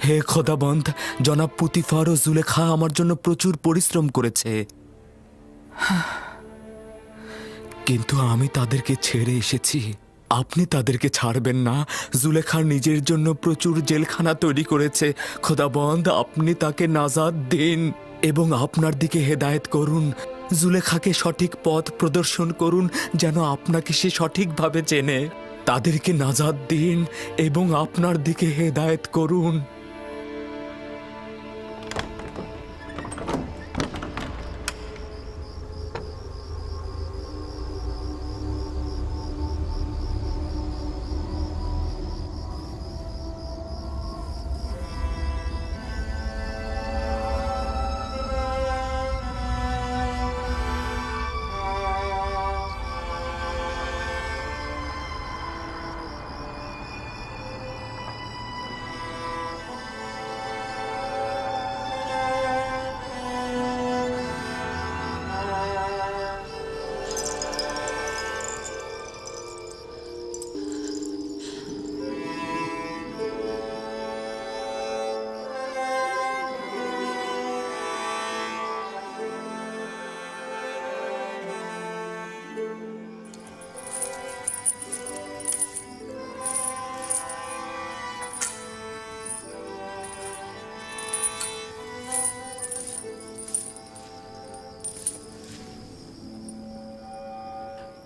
হে খোদাবন্ধ, জনাব পুতিফার ও জুলেখা আমার জন্য প্রচুর পরিশ্রম করেছে, কিন্তু আমি তাদেরকে ছেড়ে এসেছি। আপনি তাদেরকে ছাড়বেন না। জুলেখা নিজের জন্য প্রচুর জেলখানা তৈরি করেছে। খোদাবন্ধ, আপনি তাকে নাজাত দিন এবং আপনার দিকে হেদায়েত করুন। জুলেখাকে সঠিক পথ প্রদর্শন করুন, যেন আপনাকে সে সঠিকভাবে চেনে। তাদেরকে নাজাত দিন এবং আপনার দিকে হেদায়েত করুন।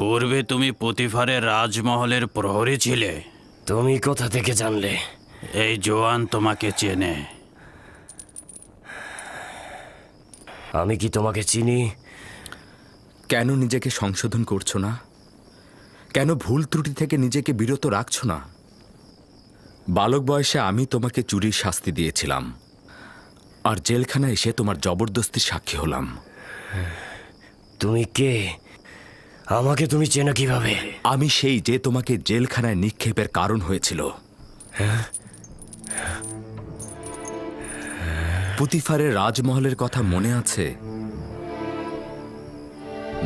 পূর্বে তুমি পুতিফারের রাজমহলের প্রহরী ছিলে। তুমি কোথা থেকে জানলে? এই জোয়ান তোমাকে চেনে। আমি কি তোমাকে চিনি? কেন নিজেকে সংশোধন করছো না? কেন ভুল ত্রুটি থেকে নিজেকে বিরত রাখছো না? বালক বয়সে আমি তোমাকে চুরির শাস্তি দিয়েছিলাম, আর জেলখানায় এসে তোমার জবরদস্তির সাক্ষী হলাম। তুমি কে? আমাকে তুমি চেনো কিভাবে? আমি সেই যে তোমাকে জেলখানায় নিক্ষেপের কারণ হয়েছিল। পুতিফারের রাজমহলের কথা মনে আছে?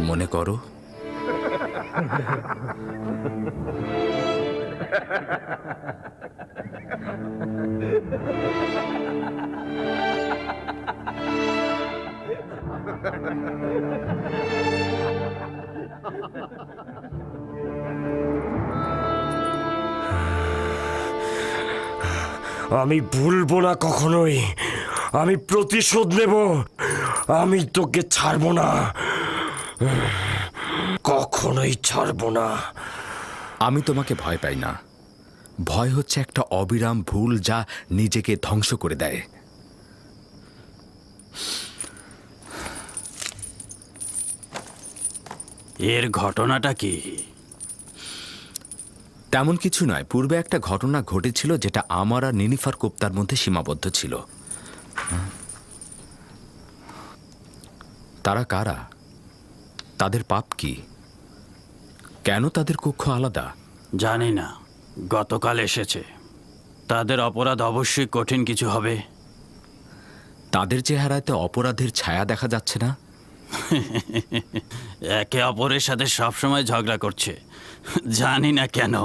মনে করো। আমি ভুলবো না কখনোই। আমি প্রতিশোধ নেব। আমি তোকে ছাড়বো না, কখনোই ছাড়বো না। আমি তোমাকে ভয় পাই না। ভয় হচ্ছে একটা অবিরাম ভুল যা নিজেকে ধ্বংস করে দেয়। এর ঘটনাটা কি? তেমন কিছু নয়। পূর্বে একটা ঘটনা ঘটেছিল যেটা আমার আর নিনিফার কোপ্তার মধ্যে সীমাবদ্ধ ছিল। তারা কারা? তাদের পাপ কি? কেন তাদের কক্ষ আলাদা? জানি না। গতকাল এসেছে। তাদের অপরাধ অবশ্যই কঠিন কিছু হবে। তাদের চেহারাতে অপরাধের ছায়া দেখা যাচ্ছে না। একে অপরের সাথে সবসময় ঝগড়া করছে, জানি না কেন।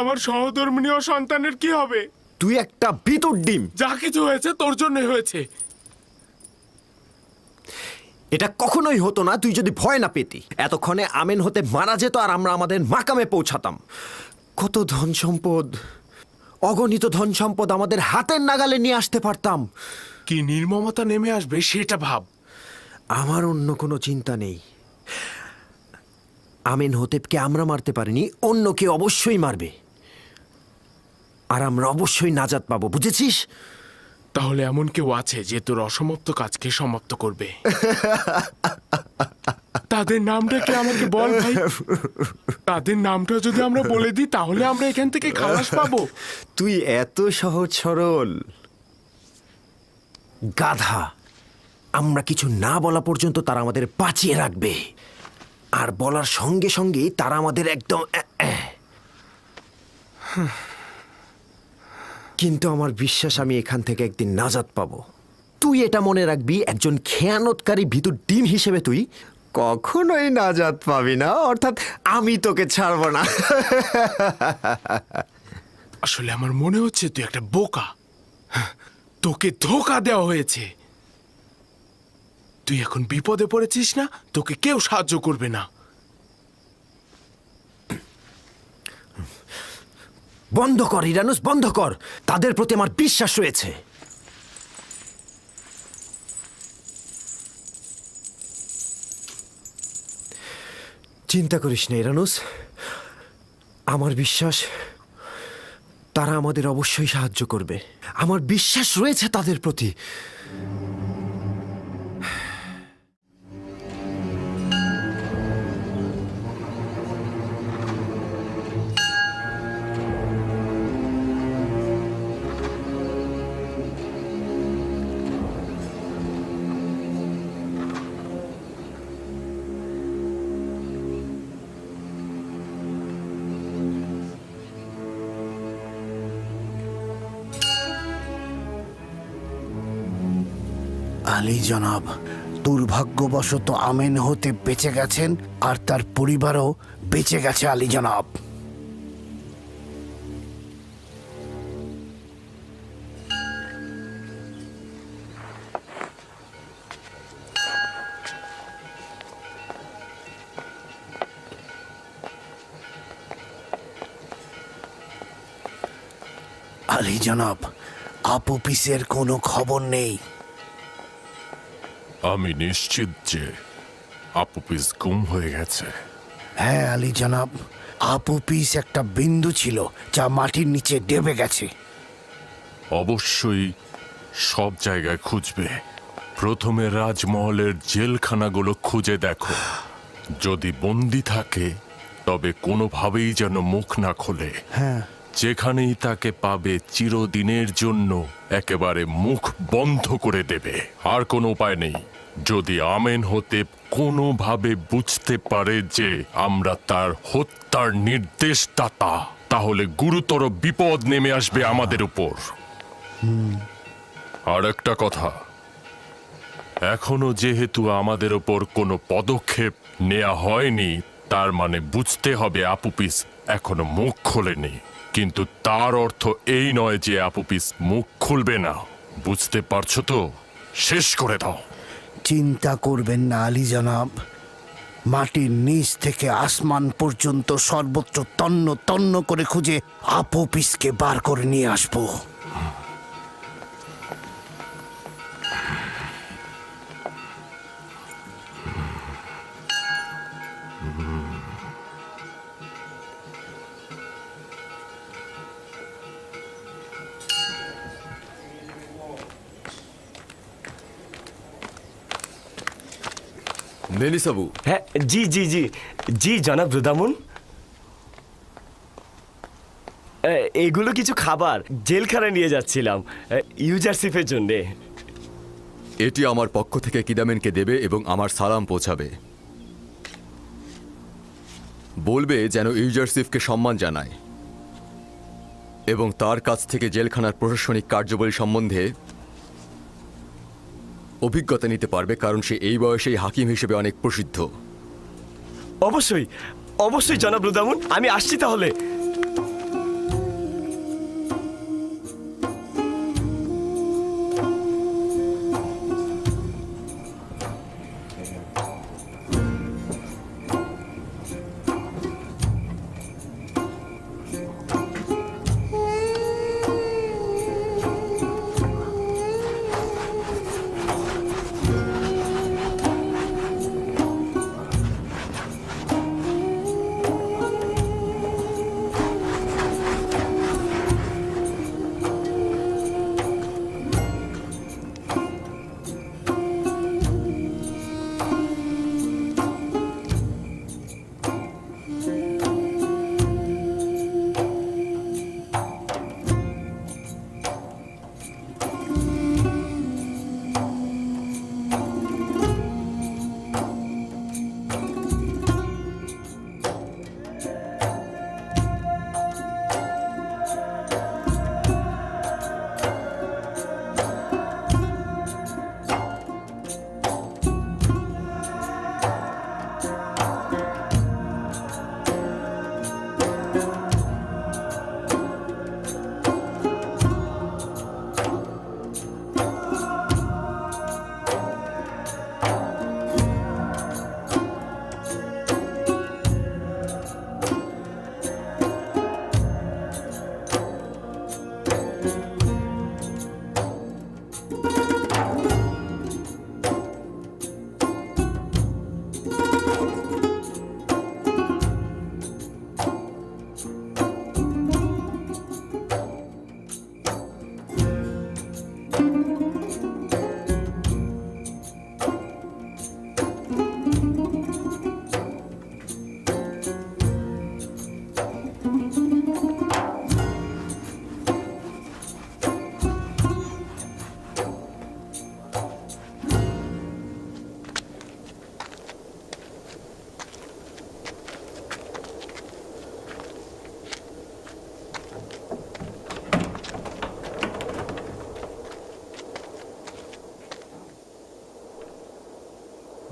আমার সহধর্মিণী সন্তানের কি হবে? তুই একটা বিতুর ডিম। যা কিছু হয়েছে তোর জন্যই হয়েছে। এটা কখনোই হতো না তুই যদি ভয় না পেতি। এতক্ষণে আমেন হতে মারা যেত আর আমরা আমাদের মাকামে পৌঁছাতাম। কত ধন সম্পদ, অগণিত ধন সম্পদ আমাদের হাতের নাগালে নিয়ে আসতে পারতাম। কি নির্মমতা নেমে আসবে সেটা ভাব। আমার অন্য কোনো চিন্তা নেই। আমেন হতেবকে আমরা মারতে পারিনি, অন্য কেউ অবশ্যই মারবে, আর আমরা অবশ্যই নাজাত পাবো, বুঝেছিস? তাহলে এমন কেউ আছে যে তোর অসমাপ্ত কাজকে সমাপ্ত করবে? তাদের নামটা কি আমাকে বল ভাই। তাদের নামটা যদি আমরা বলে দিই তাহলে আমরা এখান থেকে খালাস পাবো। তুই এত সহজ সরল গাধা। আমরা কিছু না বলা পর্যন্ত তারা আমাদের বাঁচিয়ে রাখবে, আর বলার সঙ্গে সঙ্গেই তারা আমাদের একদম কিন্তু আমার বিশ্বাস আমি এখান থেকে একদিন নাজাত পাবো। তুই এটা মনে রাখবি, একজন খেয়ানতকারী ভিতর ডিম হিসেবে তুই কখনোই নাজাত পাবি না, অর্থাৎ আমি তোকে ছাড়ব না। আসলে আমার মনে হচ্ছে তুই একটা বোকা। তোকে ধোঁকা দেওয়া হয়েছে। তুই এখন বিপদে পড়েছিস না, তোকে কেউ সাহায্য করবে না। বন্ধ কর ইরানুস, বন্ধ কর। তাদের প্রতি আমার বিশ্বাস রয়েছে। চিন্তা করিস না ইরানুস, আমার বিশ্বাস তারা আমাদের অবশ্যই সাহায্য করবে। আমার বিশ্বাস রয়েছে তাদের প্রতি। আলী জনাব, দুর্ভাগ্যবশত আমেন হতে বেঁচে গেছেন আর তার পরিবারও বেঁচে গেছে আলী জনাব। আলী জনাব, আপোপিসের কোনো খবর নেই। আমি নিশ্চিত যে আপুপিস গুম হয়ে গেছে। হ্যাঁ আলী জনাব, আপোপিস একটা বিন্দু ছিল যা মাটির নিচে ডেবে গেছে। অবশ্যই সব জায়গায় খুঁজবে। প্রথমে রাজমহলের জেলখানাগুলো খুঁজে দেখো। যদি বন্দি থাকে তবে কোনোভাবেই যেন মুখ না খোলে। হ্যাঁ, যেখানেই তাকে পাবে চিরদিনের জন্য একেবারে মুখ বন্ধ করে দেবে। আর কোনো উপায় নেই। যদি আমেন হতে কোনোভাবে বুঝতে পারে যে আমরা তার হত্যার নির্দেশদাতা, তাহলে গুরুতর বিপদ নেমে আসবে আমাদের উপর। আর একটা কথা, এখনো যেহেতু আমাদের উপর কোনো পদক্ষেপ নেওয়া হয়নি, তার মানে বুঝতে হবে আপুপিস এখনো মুখ খোলেনি। কিন্তু তার অর্থ এই নয় যে আপুপিস মুখ খুলবে না। বুঝতে পারছো তো? শেষ করে দাও। চিন্তা করবেন না আলী জনাব, মাটির নিচ থেকে আসমান পর্যন্ত সর্বত্র তন্ন তন্ন করে খুঁজে আপোপিসকে বার করে নিয়ে আসবো। মেলিসাবু। হ্যাঁ, জি জি জি জি জনাব রুদামুন। এগুলো কিছু খাবার জেলখানায় নিয়ে যাচ্ছিলাম ইউজারসিফের জন্যে। এটি আমার পক্ষ থেকে কিদামেনকে দেবে এবং আমার সালাম পৌঁছাবে। বলবে যেন ইউজারসিফকে সম্মান জানায় এবং তার কাছ থেকে জেলখানার প্রশাসনিক কার্যাবলী সম্বন্ধে অভিজ্ঞতা নিতে পারবে, কারণ সে এই বয়সেই হাকিম হিসেবে অনেক প্রসিদ্ধ। অবশ্যই অবশ্যই জনাব রুদামুন, আমি আসছি তাহলে।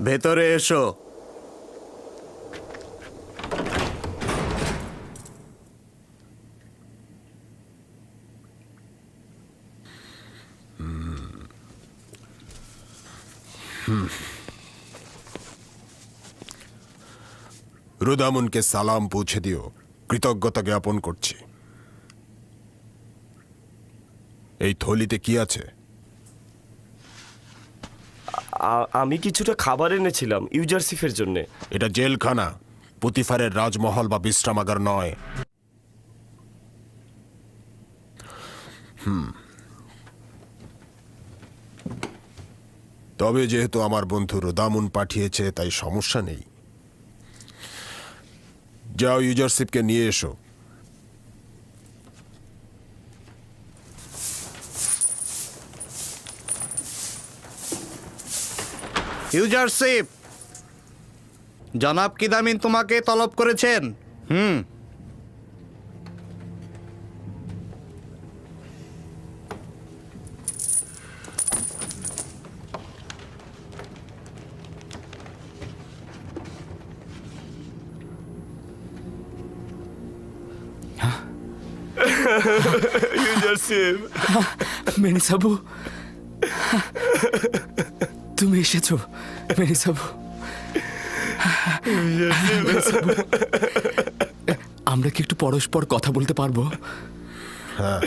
ভেতরে এসো। রুদামুনকে সালাম পৌঁছে দিও, কৃতজ্ঞতা জ্ঞাপন করছি। এই থলিতে কি আছে? আমি কিছুটা খাবার এনেছিলাম ইউজারসিফের জন্য। এটা জেলখানা, পুতিফারের রাজমহল বা বিশ্রামাগার নয়। তবে যেহেতু আমার বন্ধু রুদামুন পাঠিয়েছে তাই সমস্যা নেই। যাও ইউজারসিফকে নিয়ে এসো। ইউজারশিপ, জনাব কিদামিন তোমাকে তলব করেছেন। ইউজারশিপ, মেনিসাবু, তুমি এসেছো মেনিসাবু। আমরা কি একটু পরস্পর কথা বলতে পারবো? হ্যাঁ,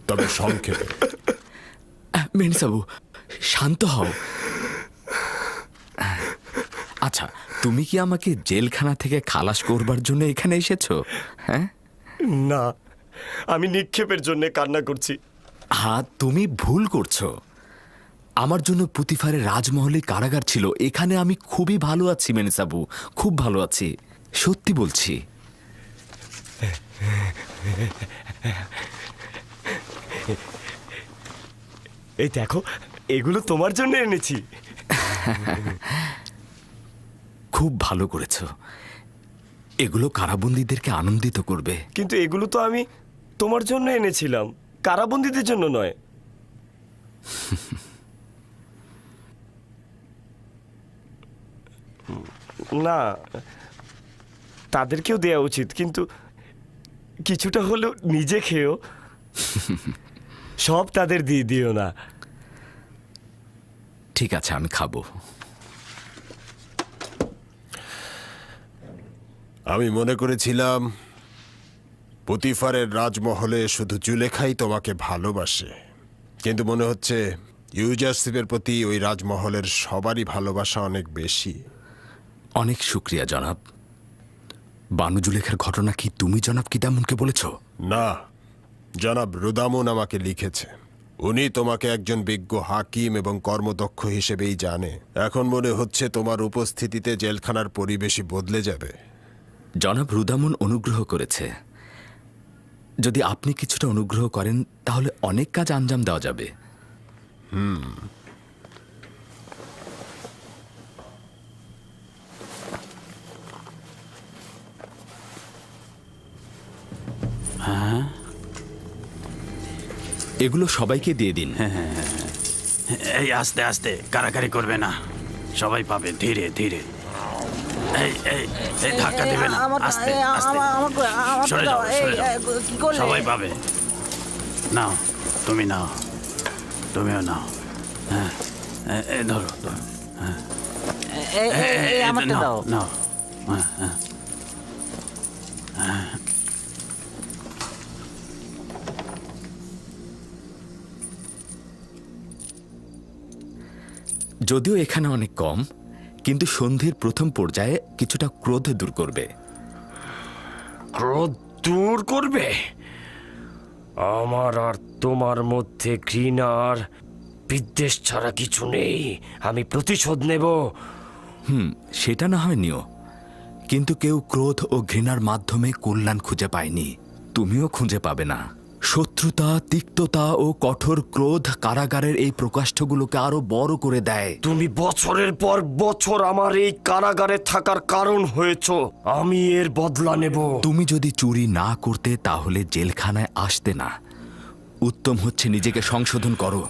তবে সংক্ষেপে। মেনিসাবু, শান্ত হও। আচ্ছা, তুমি কি আমাকে জেলখানা থেকে খালাস করবার জন্য এখানে এসেছো? হ্যাঁ না, আমি নিক্ষেপের জন্য কান্না করছি। হ্যাঁ, তুমি ভুল করছো। আমার জন্য পুতিফারের রাজমহলে কারাগার ছিল। এখানে আমি খুবই ভালো আছি মেনিসাবু, খুব ভালো আছি, সত্যি বলছি। এই দেখো, এগুলো তোমার জন্য এনেছি। খুব ভালো করেছো। এগুলো কারাবন্দীদেরকে আনন্দিত করবে। কিন্তু এগুলো তো আমি তোমার জন্য এনেছিলাম, কারাবন্দীদের জন্য নয়। না, তাদেরকেও দেওয়া উচিত, কিন্তু কিছুটা হলেও নিজে খেয়েও। সব তাদের দিয়ে দিও না। ঠিক আছে, আমি খাবো। আমি মনে করেছিলাম পুতিফারের রাজমহলে শুধু জুলেখাই তোমাকে ভালোবাসে, কিন্তু মনে হচ্ছে ইউজারশিপের প্রতি ওই রাজমহলের সবারই ভালোবাসা অনেক বেশি। অনেক শুক্রিয়া জনাব। বানু জুলেখার ঘটনা কি তুমি জনাব কিদামুনকে বলেছ? না, জনাব রুদামুন আমাকে লিখেছে। উনি তোমাকে একজন বিজ্ঞ হাকিম এবং কর্মদক্ষ হিসেবেই জানে। এখন মনে হচ্ছে তোমার উপস্থিতিতে জেলখানার পরিবেশই বদলে যাবে। জনাব রুদামুন অনুগ্রহ করেছে। যদি আপনি কিছুটা অনুগ্রহ করেন তাহলে অনেক কাজ আঞ্জাম দেওয়া যাবে। হ্যাঁ, এগুলো সবাইকে দিয়ে দিন। এই আস্তে আস্তে, কারাকারি করবে না, সবাই পাবে। ধীরে ধীরে। এই এই এই ধাক্কা দেবে না, আস্তে আস্তে। সরে যাও, সরে যাও। সবাই পাবে। নাও, তুমি নাও, তুমিও নাও। হ্যাঁ, এই ধরো, ধরো। হ্যাঁ, নাও, নাও। হ্যাঁ, হ্যাঁ। হ্যাঁ। যদিও এখানে অনেক কম, কিন্তু সন্ধির প্রথম পর্যায়ে কিছুটা ক্রোধ দূর করবে। ক্রোধ দূর করবে? আমার আর তোমার মধ্যে ঘৃণার বিদ্বেষ ছাড়া কিছু নেই। আমি প্রতিশোধ নেব। সেটা না হয় নিও, কিন্তু কেউ ক্রোধ ও ঘৃণার মাধ্যমে কল্যাণ খুঁজে পায়নি, তুমিও খুঁজে পাবে না। শত্রুতা, তিক্ততা ও কঠোর ক্রোধ কারাগারের এই প্রকাষ্ঠগুলোকে আরো বড় করে দেয়। তুমি বছরের পর বছর আমার এই কারাগারে থাকার কারণ হয়েছ। আমি এর বদলা নেব। তুমি যদি চুরি না করতে তাহলে জেলখানায় আসতে না। উত্তম হচ্ছে নিজেকে সংশোধন করো।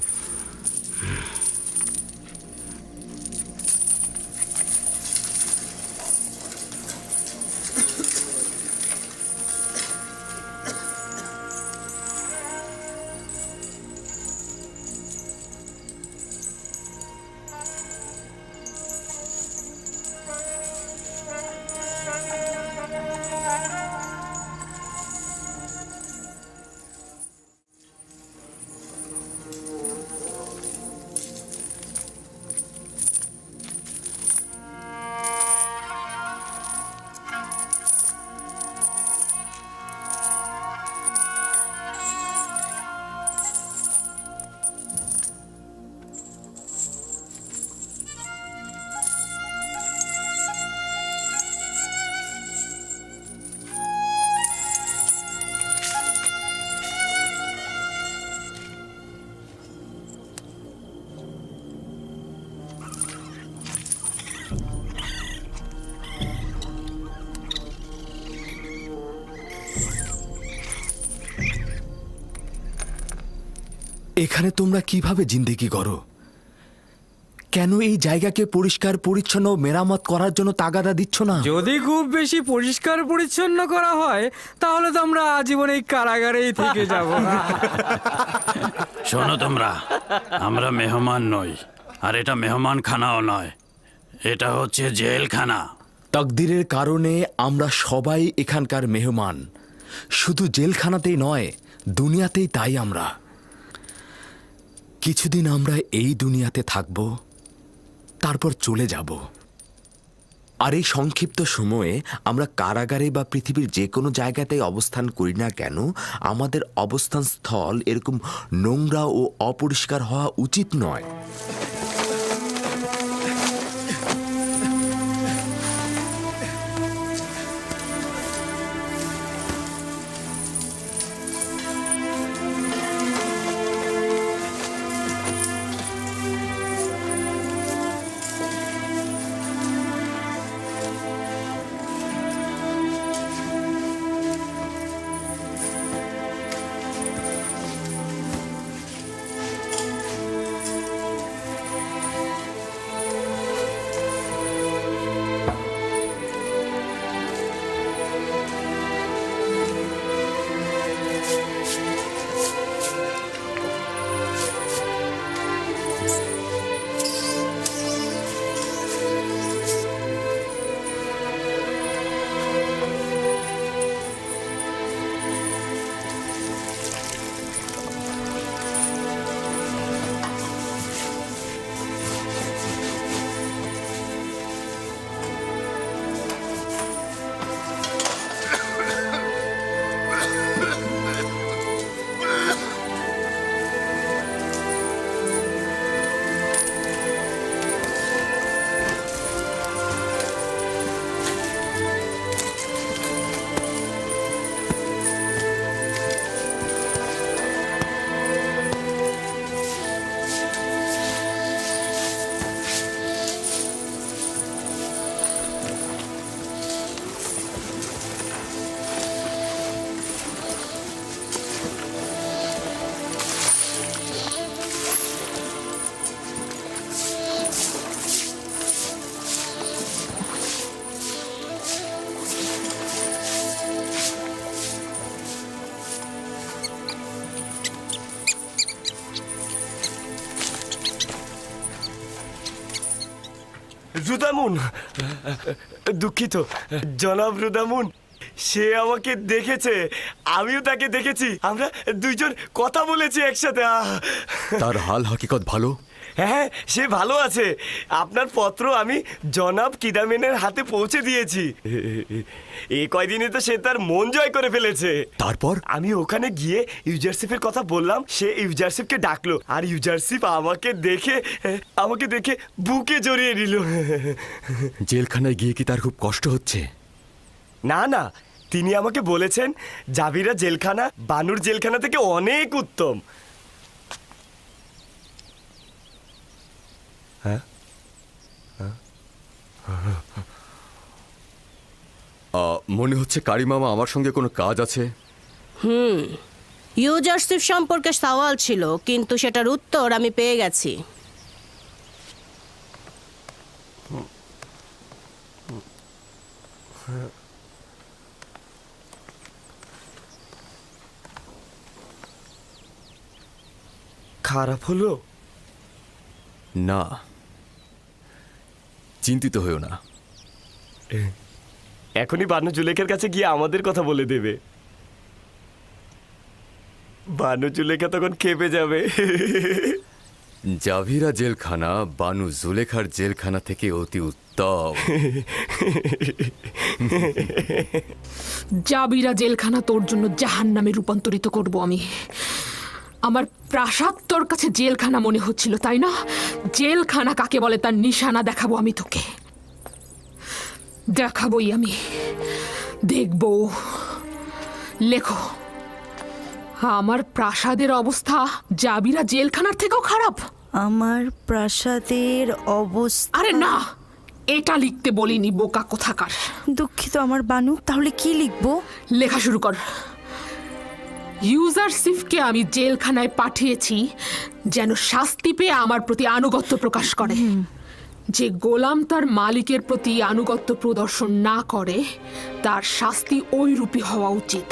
এখানে তোমরা কিভাবে জিন্দেগি করো? কেন এই জায়গাকে পরিষ্কার পরিচ্ছন্ন ও মেরামত করার জন্য তাগাদা দিচ্ছ না? যদি খুব বেশি পরিষ্কার পরিচ্ছন্ন করা হয় তাহলে তো আমরা আজীবন এই কারাগারেই থেকে যাব। শোনো তোমরা, আমরা মেহমান নই, আর এটা মেহমান খানাও নয়, এটা হচ্ছে জেলখানা। তাকদিরের কারণে আমরা সবাই এখানকার মেহমান। শুধু জেলখানাতেই নয়, দুনিয়াতেই তাই। আমরা কিছুদিন আমরা এই দুনিয়াতে থাকব, তারপর চলে যাব। আর এই সংক্ষিপ্ত সময়ে আমরা কারাগারে বা পৃথিবীর যে কোনো জায়গাতেই অবস্থান করি না কেন, আমাদের অবস্থান স্থল এরকম নোংরা ও অপরিষ্কার হওয়া উচিত নয়। রুদামুন, দুঃখিত জনাব রুদামুন, সে আমাকে দেখেছে, আমিও তাকে দেখেছি, আমরা দুইজন কথা বলেছি একসাথে। তার হাল হাকিকত ভালো? হ্যাঁ, সে ভালো আছে। আপনার পত্র আমি জনাব কিদামেনের হাতে পৌঁছে দিয়েছি। এই কয়দিনে তো সে তার মন জয় করে ফেলেছে। তারপর আমি ওখানে গিয়ে ইউজারশিপের কথা বললাম, সে ইউজারশিপকে ডাকলো, আর ইউজারশিপ আমাকে দেখে বুকে জড়িয়ে নিল। জেলখানায় গিয়ে কি তার খুব কষ্ট হচ্ছে? না না, তিনি আমাকে বলেছেন জাবিরা জেলখানা বানুর জেলখানা থেকে অনেক উত্তম। হ্যাঁ, মনে হচ্ছে কারি মামা আমার সঙ্গে কোনো কাজ আছে। ইউজারশিপ সম্পর্কে সওয়াল ছিল, কিন্তু সেটার উত্তর আমি পেয়ে গেছি। খারাপ হলো না, চিন্তিত হয়েও না। এখনই বানু জুলেখার কাছে গিয়ে আমাদের কথা বলে দেবে। বানু জুলেখা তখন খেপে যাবে। জাভিরা জেলখানা বানু জুলেখার জেলখানা থেকে অতি উত্তম। জাবিরা জেলখানা তোর জন্য জাহান্নামে রূপান্তরিত করব আমি। আমার প্রাসাদ তোর কাছে জেলখানা মনে হচ্ছিল, তাই না? জেলখানা কাকে বলে তার নিশানা দেখাবো আমি তোকে, দেখাবোই আমি, দেখবো। লেখো, আমার প্রাসাদের অবস্থা জাবিরা জেলখানার থেকেও খারাপ। আমার প্রাসাদের অবস্থা। আরে না, এটা লিখতে বলিনি, বোকা কোথাকার। দুঃখিত আমার বানু, তাহলে কি লিখবো? লেখা শুরু কর। ইউজারশিপকে আমি জেলখানায় পাঠিয়েছি যেন শাস্তি পেয়ে আমার প্রতি আনুগত্য প্রকাশ করে। যে গোলাম তার মালিকের প্রতি আনুগত্য প্রদর্শন না করে তার শাস্তি ওই রূপী হওয়া উচিত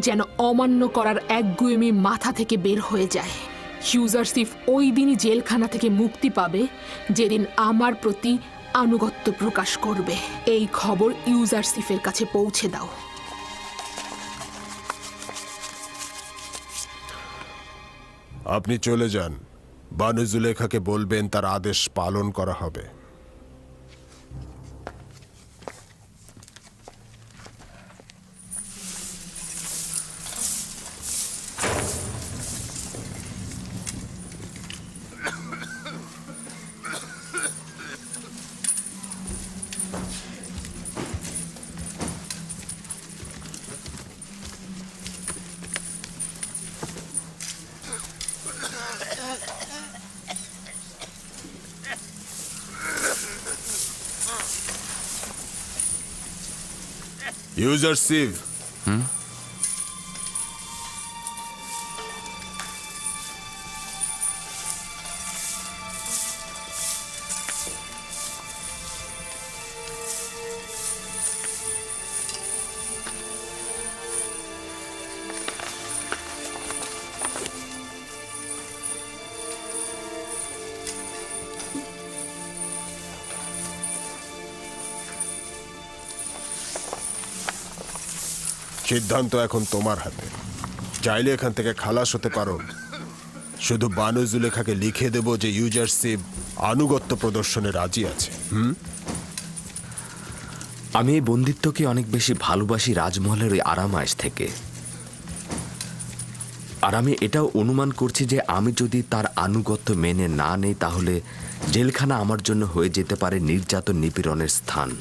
যেন অমান্য করার একগুয়েমি মাথা থেকে বের হয়ে যায়। ইউজারশিপ ওই দিনই জেলখানা থেকে মুক্তি পাবে যেদিন আমার প্রতি আনুগত্য প্রকাশ করবে। এই খবর ইউজারশিপের কাছে পৌঁছে দাও। আপনি চলে যান, বানু জুলেখাকে বলবেন তার আদেশ পালন করা হবে। ইউজারশিপ, সিদ্ধান্ত এখন তোমার হাতে। চাইলে এখান থেকে খালাস হতে পারো, শুধু বানু জুলেখাকে লিখে দেব যে ইউজারশিপ আনুগত্য প্রদর্শনে রাজি আছে। আমি এই বন্দিত্বকে অনেক বেশি ভালোবাসি রাজমহলের ওই আরামায়েশ থেকে। আর আমি এটাও অনুমান করছি যে আমি যদি তার আনুগত্য মেনে না নেই তাহলে জেলখানা আমার জন্য হয়ে যেতে পারে নির্যাতন নিপীড়নের স্থান।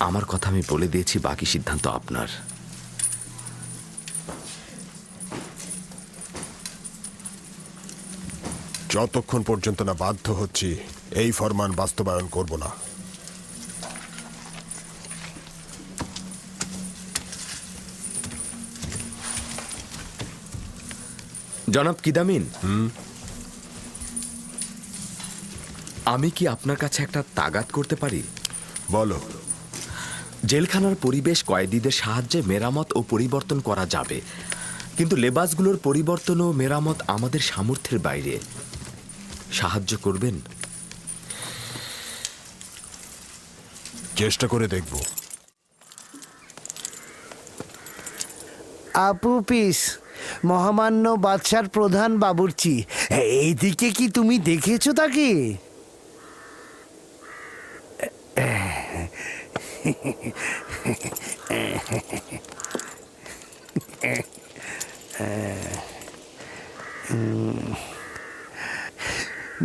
আমার কথা আমি বলে দিয়েছি, বাকি সিদ্ধান্ত আপনার। যতক্ষণ পর্যন্ত না বাধ্য হচ্ছি এই ফরমান বাস্তবায়ন করব না। জনাব কিদামিন, আমি কি আপনার কাছে একটা তাগাদ করতে পারি? বলো। জেলখানার পরিবেশ কয়েদিদের সাহায্যে মেরামত ও পরিবর্তন করা যাবে, কিন্তু লেবাসগুলোর পরিবর্তন ও মেরামত আমাদের সামর্থ্যের বাইরে। সাহায্য করবেন? চেষ্টা করে দেখব। আপুপিস, মহামান্য বাদশার প্রধান বাবুর্চি, এইদিকে কি তুমি দেখেছো তাকে?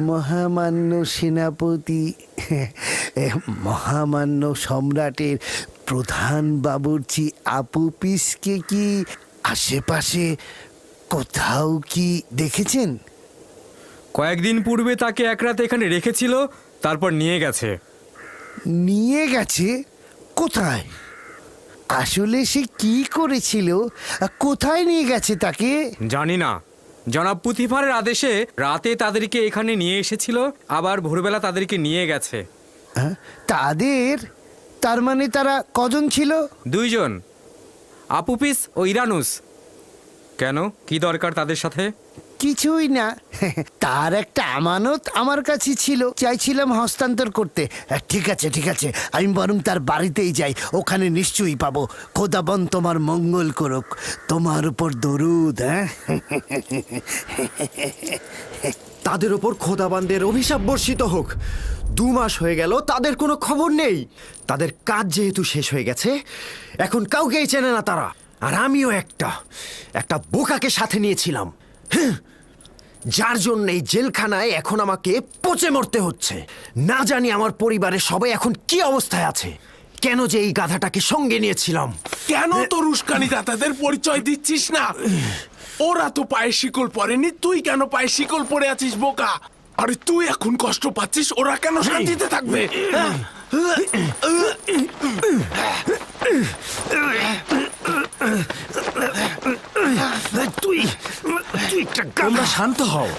মহামান্য সেনাপতি, মহামান্য সম্রাটের প্রধান বাবুর্চি আপুপিসকে কি আশেপাশে কোথাও কি দেখেছেন? কয়েকদিন পূর্বে তাকে এক রাতে এখানে রেখেছিল, তারপর নিয়ে গেছে। নিয়ে গেছে? কোথায়? আসলে সে কি করেছিল? কোথায় নিয়ে গেছে তাকে? জানি না। জনাব পুতিফারের আদেশে রাতে তাদেরকে এখানে নিয়ে এসেছিল, আবার ভোরবেলা তাদেরকে নিয়ে গেছে। তাদের? তার মানে তারা কজন ছিল? 2 জন, আপুপিস ও ইরানুস। কেন, কি দরকার তাদের সাথে? কিছুই না, তার একটা আমানত আমার কাছে ছিল, চাইছিলাম হস্তান্তর করতে। ঠিক আছে ঠিক আছে, আমি বরং তার বাড়িতেই যাই, ওখানে নিশ্চয়ই পাবো। খোদাবন তোমার মঙ্গল করুক, তোমার উপর দরুদ। হ্যাঁ, তাদের ওপর খোদাবানদের অভিশাপ বর্ষিত হোক। 2 মাস হয়ে গেল, তাদের কোনো খবর নেই। তাদের কাজ যেহেতু শেষ হয়ে গেছে, এখন কাউকেই চেনে না তারা। আর আমিও একটা বোকাকে সাথে নিয়েছিলাম, যার জন্য এই জেলখানায় এখন আমাকে পচে মরতে হচ্ছে। না জানি আমার পরিবারের সবাই এখন কি অবস্থায় আছে। কেন যে এই গাধাটাকে সঙ্গে নিয়েছিলাম। কেন তোর উস্কানিটা তাদের পরিচয় দিচ্ছিস না? ওরা তো পায়ে শিকল পরেনি, তুই কেন পায়ে শিকল পরে আছিস বোকা? আরে তুই এখন কষ্ট পাচ্ছিস, ওরা কেন শান্তিতে থাকবে? তোমরা শান্ত হও।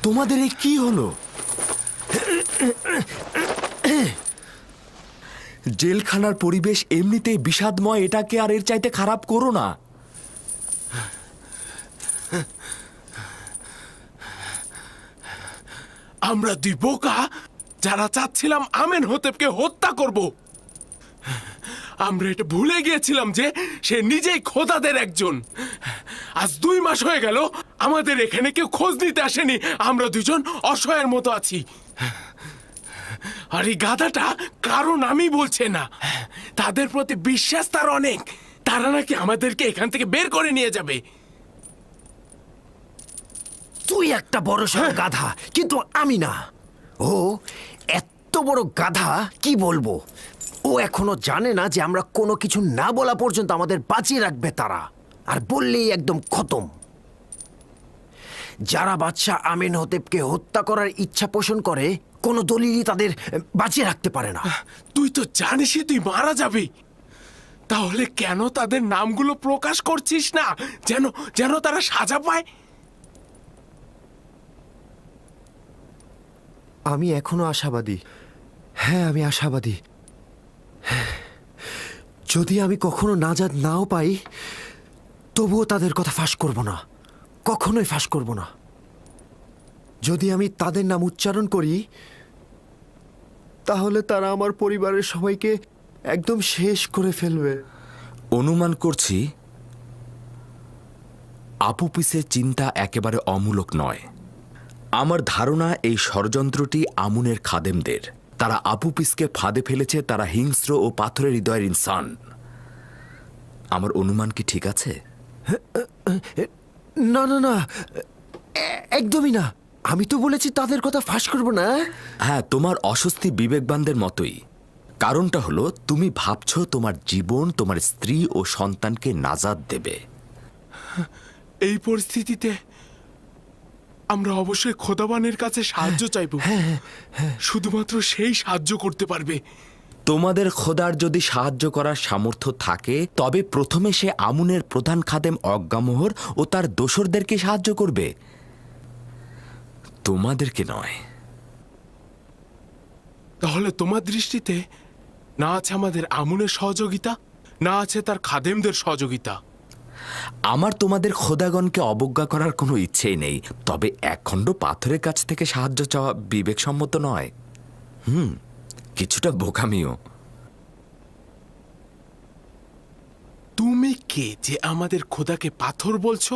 তোমাদের এই কি হলো? জেলখানার পরিবেশ এমনিতেই বিষাদময়, এটাকে আর এর চাইতে খারাপ করো না। আমরা 2 বোকা যারা চাচ্ছিলাম আমেনহোতেপকে হত্যা করব। আমরা এটা ভুলে গিয়েছিলাম যে সে নিজেই খোদাদের একজন। আজ 2 মাস হয়ে গেল আমাদের এখানে কেউ খোঁজ নিতে আসেনি, আমরা 2 জন অসহায়ের মতো আছি। আর এই গাধাটা কারো নামই বলছে না। তাদের প্রতি বিশ্বাস তার অনেক, তারা নাকি আমাদেরকে এখান থেকে বের করে নিয়ে যাবে। তুই একটা বড় সড় গাধা, কিন্তু আমি না। ও এত বড় গাধা, কি বলবো। ও এখনো জানে না যে আমরা কোনো কিছু না বলা পর্যন্ত আমাদের বাঁচিয়ে রাখবে তারা, আর বললেই একদম খতম। যারা বাদশাহ আমেনহোতেপকে হত্যা করার ইচ্ছা পোষণ করে, কোনো দলিলই তাদের বাঁচিয়ে রাখতে পারে না। তুই তো জানিসই তুই মারা যাবি, তাহলে কেন তাদের নামগুলো প্রকাশ করছিস না, যেন তারা সাজা পায়? আমি এখনো আশাবাদী। হ্যাঁ, আমি আশাবাদী। যদি আমি কখনো নাজাত নাও পাই, তবুও তাদের কথা ফাঁস করব না, কখনোই ফাঁস করব না। যদি আমি তাদের নাম উচ্চারণ করি, তাহলে তারা আমার পরিবারের সবাইকে একদম শেষ করে ফেলবে। অনুমান করছি আপুপিসের চিন্তা একেবারে অমূলক নয়। আমার ধারণা এই ষড়যন্ত্রটি আমুনের খাদেমদের। তারা আপুপিসকে ফাঁদে ফেলেছে, তারা হিংস্র ও পাথরের হৃদয়ের ইনসান। আমার অনুমান কি ঠিক আছে? না না না, একদমই না। আমি তো বলেছি তাদের কথা ফাঁস করব না। হ্যাঁ, তোমার অস্বস্তি বিবেকবানদের মতোই। কারণটা হলো তুমি ভাবছো তোমার জীবন তোমার স্ত্রী ও সন্তানকে নাজাত দেবে। এই পরিস্থিতিতে আমরা অবশ্যই খোদাবানের কাছে সাহায্য চাইব। শুধুমাত্র সেই সাহায্য করতে পারবে। তোমাদের খোদার যদি সাহায্য করার সামর্থ্য থাকে, তবে প্রথমে সে আমুনের প্রধান খাদেম অজ্ঞামোহর ও তার দোসরদেরকে সাহায্য করবে, তোমাদেরকে নয়। তাহলে তোমার দৃষ্টিতে না আছে আমাদের আমুনের সহযোগিতা, না আছে তার খাদেমদের সহযোগিতা। আমার তোমাদের খোদাগণকে অবজ্ঞা করার কোনো ইচ্ছেই নেই, তবে একখণ্ড পাথরের কাছ থেকে সাহায্য চাওয়া বিবেকসম্মত নয়। কিছুটা বোকামিও। তুমি তুমি কে যে আমাদের খোদাকে পাথর বলছো?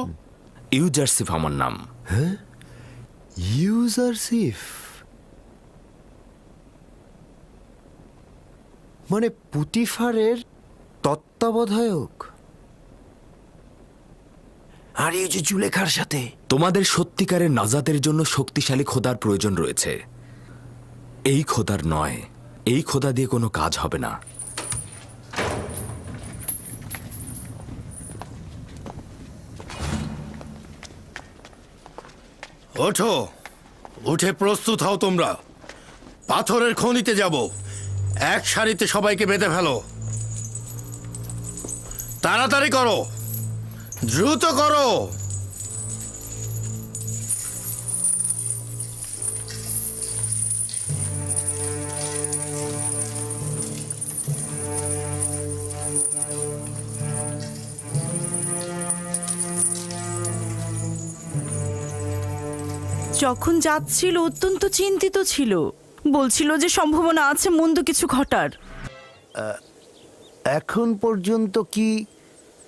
ইউজারসিফ আমার নাম। হ্যাঁ, ইউজারসিফ মানে পুতিফারের তত্ত্বাবধায়ক। আর এই যে জুলেখার সাথে তোমাদের সত্যিকারের নাজাতের জন্য শক্তিশালী খোদার প্রয়োজন রয়েছে। এই খোদার নয়, এই খোদা দিয়ে কোনো কাজ হবে না। ওঠো, উঠে প্রস্তুত হও তোমরা। পাথরের খনিতে যাব। এক সারিতে সবাইকে বেঁধে ফেলো। তাড়াতাড়ি করো, দ্রুত করো। যখন যাচ্ছিল অত্যন্ত চিন্তিত ছিল, বলছিল যে সম্ভাবনা আছে মন্দ কিছু ঘটার। এখন পর্যন্ত কি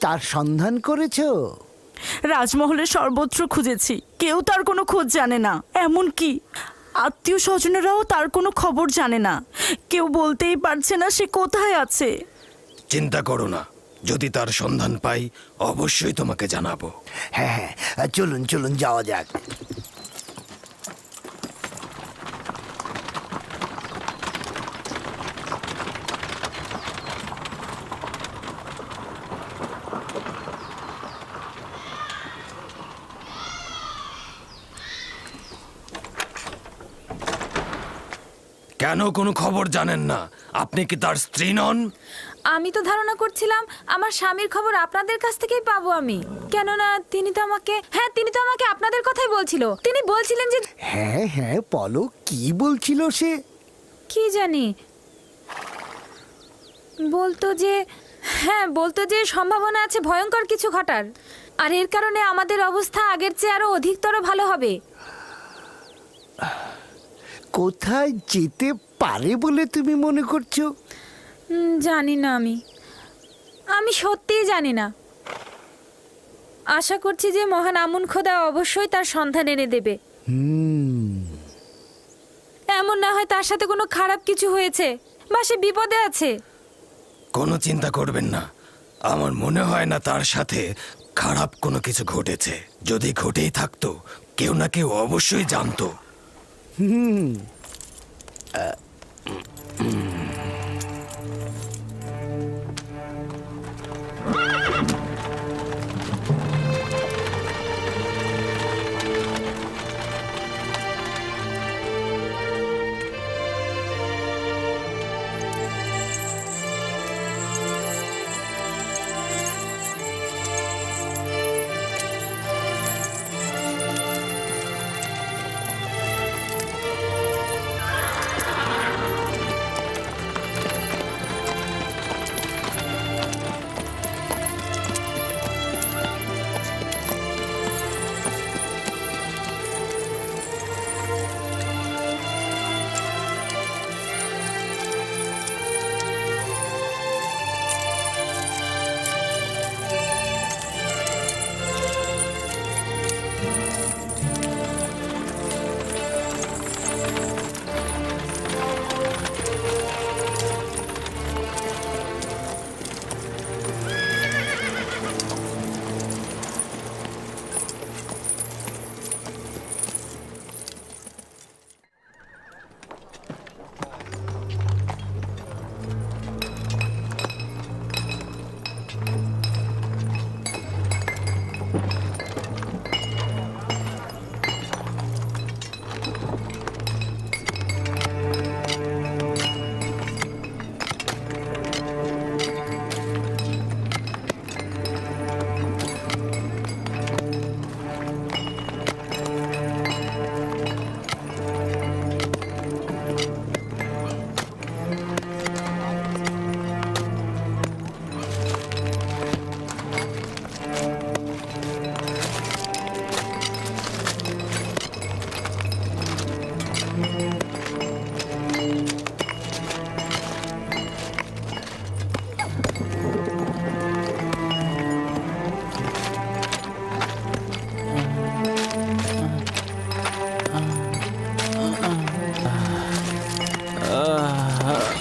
তার সন্ধান করেছো? রাজমহলের সর্বত্র খুঁজেছি, কেউ তার কোনো খোঁজ জানে না। এমনকি আত্মীয় স্বজনেরাও তার কোনো খবর জানে না। কেউ বলতেই পারছে না সে কোথায় আছে। চিন্তা করো না, যদি তার সন্ধান পাই অবশ্যই তোমাকে জানাবো। হ্যাঁ হ্যাঁ, চলুন চলুন যাওয়া যাক। কেন কোনো খবর জানেন না? আপনি কি তার স্ত্রী নন? আমি তো ধারণা করছিলাম আমার স্বামীর খবর আপনাদের কাছ থেকেই পাবো আমি, কেননা তিনি তো আমাকে আপনাদের কথাই বলছিল। তিনি বলছিলেন যে হ্যাঁ হ্যাঁ, বলো কি বলছিল সে? কি জানি, বলতো যে সম্ভাবনা আছে ভয়ঙ্কর কিছু ঘটার, আর এর কারণে আমাদের অবস্থা আগের চেয়ে আরো অধিকতর ভালো হবে। কোথায় যেতে পারে বলে তুমি মনে করছো? জানি না, আমি সত্যিই জানি না। আশা করছি যে মহান আমুন খোদা অবশ্যই তার সন্ধান এনে দেবে। এমন না হয় তার সাথে কোনো খারাপ কিছু হয়েছে বা সে বিপদে আছে। কোনো চিন্তা করবেন না, আমার মনে হয় না তার সাথে খারাপ কোনো কিছু ঘটেছে। যদি ঘটেই থাকতো কেউ না কেউ অবশ্যই জানতো।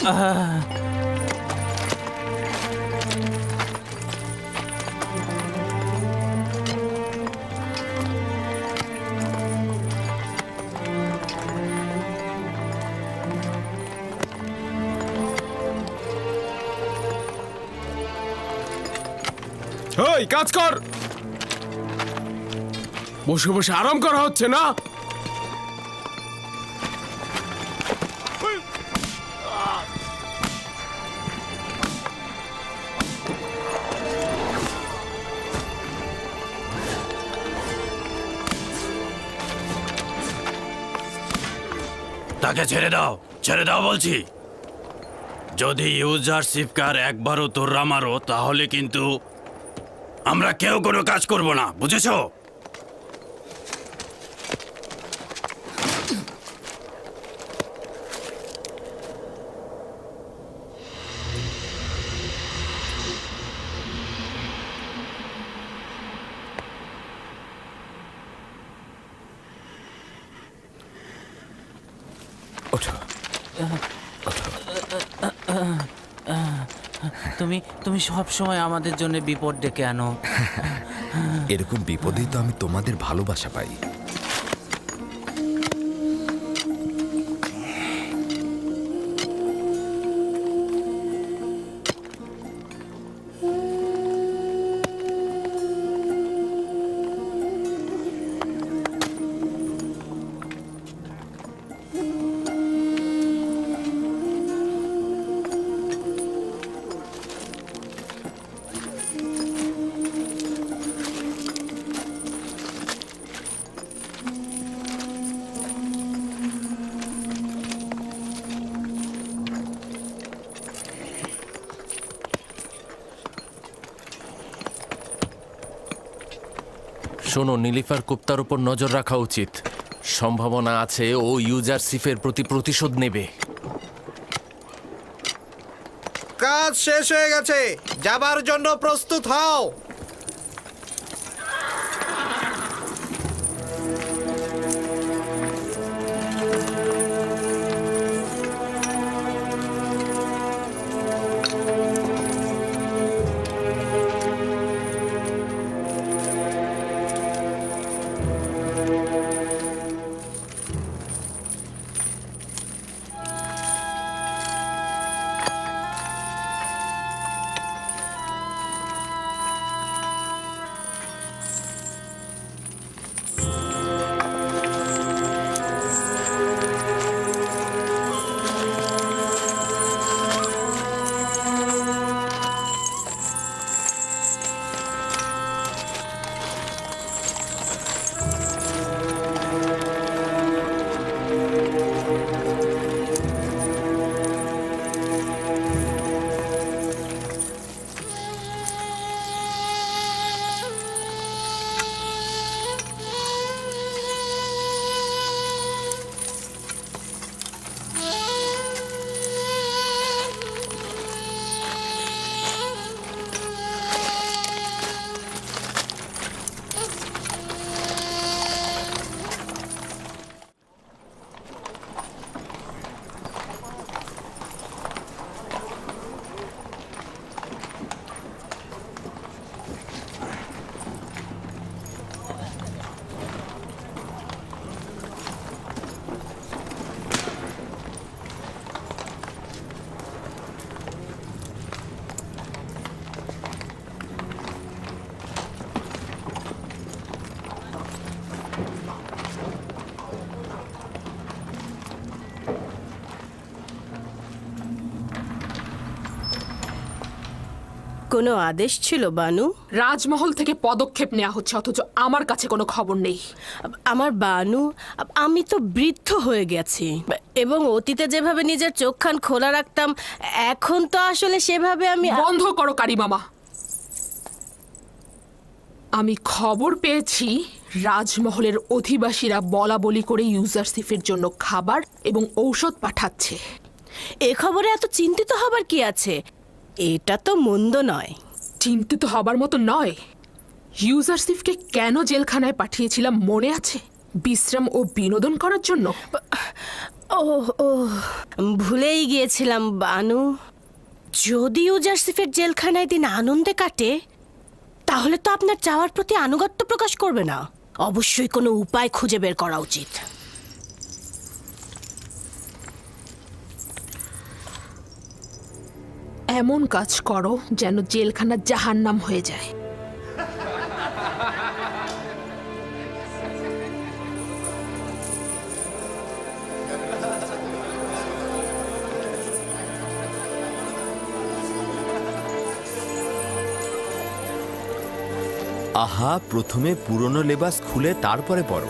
ওই কাজ কর, বসে বসে আরাম করা হচ্ছে না। তাকে ছেড়ে দাও বলছি। যদি ইউজারশিপকার একবারও তোররা মারো তাহলে কিন্তু আমরা কেউ কোনো কাজ করব না, বুঝেছো? তুমি সব সময় আমাদের জন্য বিপদ ডেকে আনো। এরকম বিপদেই তো আমি তোমাদের ভালোবাসা পাই। শোনো, নীলিফার কুপ্তার উপর নজর রাখা উচিত। সম্ভাবনা আছে ও ইউজারশিপের প্রতি প্রতিশোধ নেবে। কাজ শেষ হয়ে গেছে, যাবার জন্য প্রস্তুত হও। কোনো আদেশ ছিল বানু? রাজমহল থেকে পদক্ষেপ নেওয়া হচ্ছে, অথচ আমার কাছে কোনো খবর নেই। আমার বানু, আমি তো বৃদ্ধ হয়ে গেছি এবং অতীতে যেভাবে নিজের চোখখান খোলা রাখতাম এখন তো আসলে সেভাবে আমি। বন্ধ করো কারিমামা। আমি খবর পেয়েছি রাজমহলের অধিবাসীরা বলা বলি করে ইউজারশিপের জন্য খাবার এবং ঔষধ পাঠাচ্ছে। এ খবরে এত চিন্তিত হবার কি আছে? এটা তো মন্দ নয়। চিন্তিত হবার মতো নয়। ইউজারশিপকে কেন জেলখানায় পাঠিয়েছিলাম মনে আছে? বিশ্রাম ও বিনোদন করার জন্য। ও ও ভুলেই গিয়েছিলাম বানু, যদি ইউজারসিফের জেলখানায় দিন আনন্দে কাটে তাহলে তো আপনার চাওয়ার প্রতি আনুগত্য প্রকাশ করবে না। অবশ্যই কোনো উপায় খুঁজে বের করা উচিত। এমন কাজ করো যেন জেলখানা জাহান্নাম হয়ে যায়। আহা, প্রথমে পুরনো লেবাস খুলে তারপরে পরো।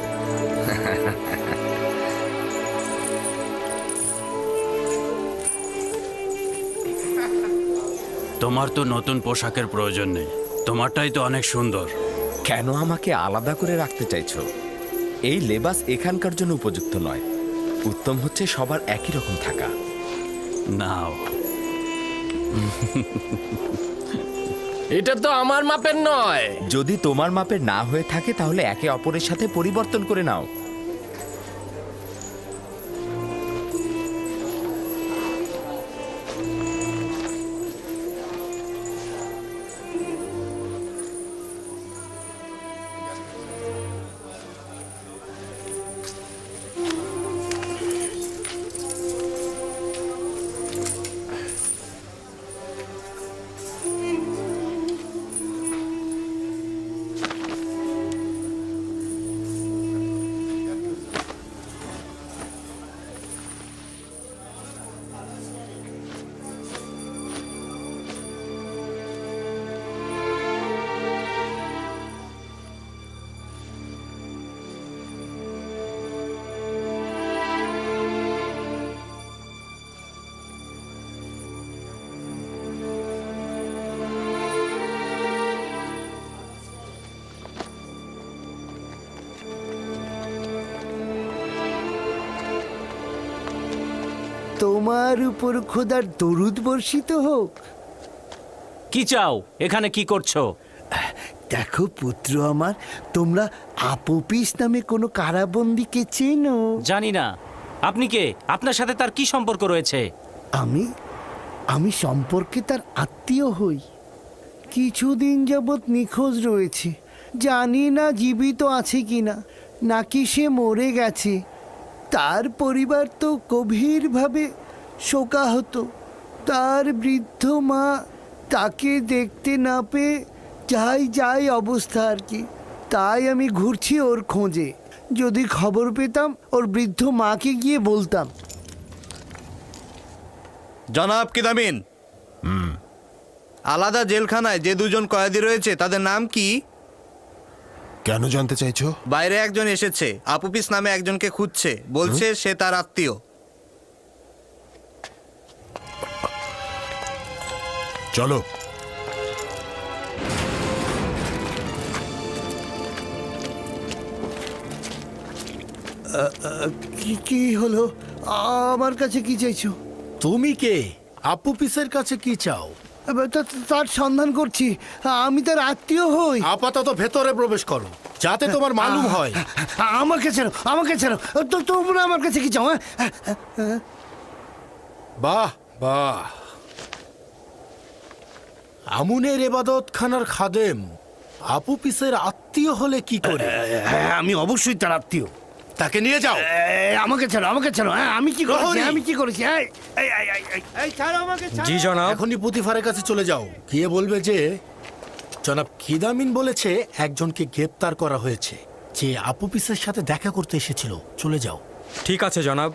তোমার তো নতুন পোশাকের প্রয়োজন নেই, তোমারটাই তো অনেক সুন্দর। কেন আমাকে আলাদা করে রাখতে চাইছো? এই লেবাস এখানকার জন্য উপযুক্ত নয়। উত্তম হচ্ছে সবার একই রকম থাকা। নাও। এটা তো আমার মাপের নয়। যদি তোমার মাপের না হয়ে থাকে তাহলে একে অপরের সাথে পরিবর্তন করে নাও। তোমার উপর খোদার দরুদ বর্ষিত হোক। কি চাও? এখানে কি করছো? দেখো পুত্র আমার, তোমরা আপোপিস নামে কোনো কারাবন্দীকে চেনো? জানি না। আপনি কে? আপনার সাথে তার কি সম্পর্ক রয়েছে? আমি সম্পর্কে তার আত্মীয় হই। কিছুদিন যাবৎ নিখোঁজ রয়েছে। জানি না জীবিত আছে কিনা, নাকি সে মরে গেছে। তার পরিবার তো গভীরভাবে শোকাহত। তার বৃদ্ধ মা তাকে দেখতে না পেয়ে যাই অবস্থা আর কি। তাই আমি ঘুরছি ওর খোঁজে। যদি খবর পেতাম ওর বৃদ্ধ মাকে গিয়ে বলতাম। জনাব কিদামিন, আলাদা জেলখানায় যে দুজন কয়েদি রয়েছে তাদের নাম কি? কেন জানতে চাইছো? বাইরে একজন এসেছে, আপুপিস নামে একজনকে খুঁজছে, বলছে সে তার আত্মীয়। চলো। কি হলো? আমার কাছে কি চাইছো? তুমি কে? আপুপিসের কাছে কি চাও? তার সন্ধান করছি। আমি তার আত্মীয় হই। আপাতত ভেতরে প্রবেশ করো, যাতে তোমার মালুম হয়। আমাকে ছেড়ো, আমাকে ছেড়ো। তোমরা আমার কাছে কি চাও? বাহ বাহ, আমুনের এবাদতখানার খাদেম আপুপিসের আত্মীয় হলে কি করে? আমি অবশ্যই তার আত্মীয়। তাকে নিয়ে যাও। আমাকে ছাড়ো, আমাকে ছাড়ো। আমি কি করেছি? আমি কি করেছি? জি জনাব। এখনই পুতিফারের কাছে চলে যাও, গিয়ে বলবে যে জনাব কিদামিন বলেছে একজনকে গ্রেপ্তার করা হয়েছে, যে আপুপিসের সাথে দেখা করতে এসেছিল। চলে যাও। ঠিক আছে জনাব।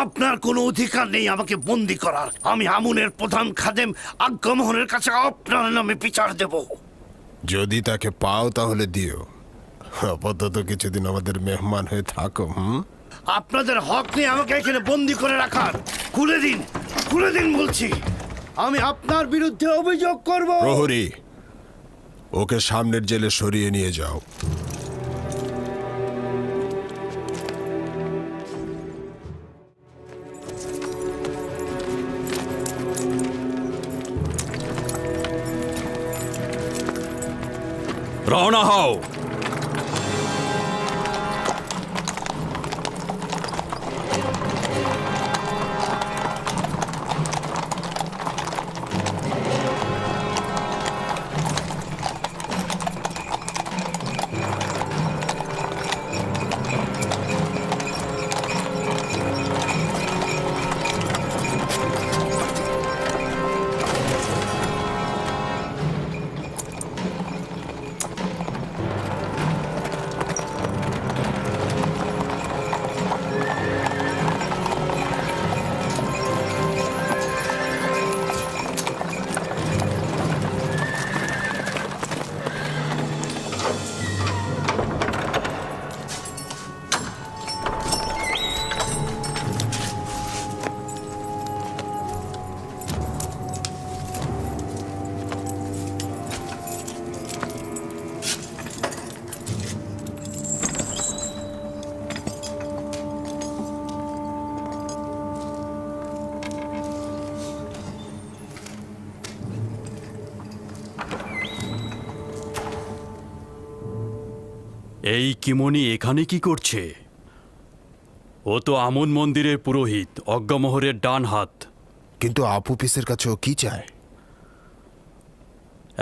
আপনার কোনো অধিকার নেই আমাকে বন্দি করার। আমি আমুনের প্রধান খাদেম আজ্ঞামোহনের কাছে আপনার নামে বিচার দেব। যদি তাকে পাও তাহলে দিও। আপাতত কিছুদিন আমাদের মেহমান হয়ে থাকো। আপনাদের হক নেই আমাকে এখানে বন্দি করে রাখার। খুলে দিন, খুলে দিন বলছি, আমি আপনার বিরুদ্ধে অভিযোগ করব। প্রহরী, ওকে সামনের জেলে সরিয়ে নিয়ে যাও। রওনা হও। এই কিমনি এখানে কি করছে? ও তো আমন মন্দিরের পুরোহিত, অজ্ঞামোহরের ডান হাত। কিন্তু আপুপিসের কাছে ও কি চায়?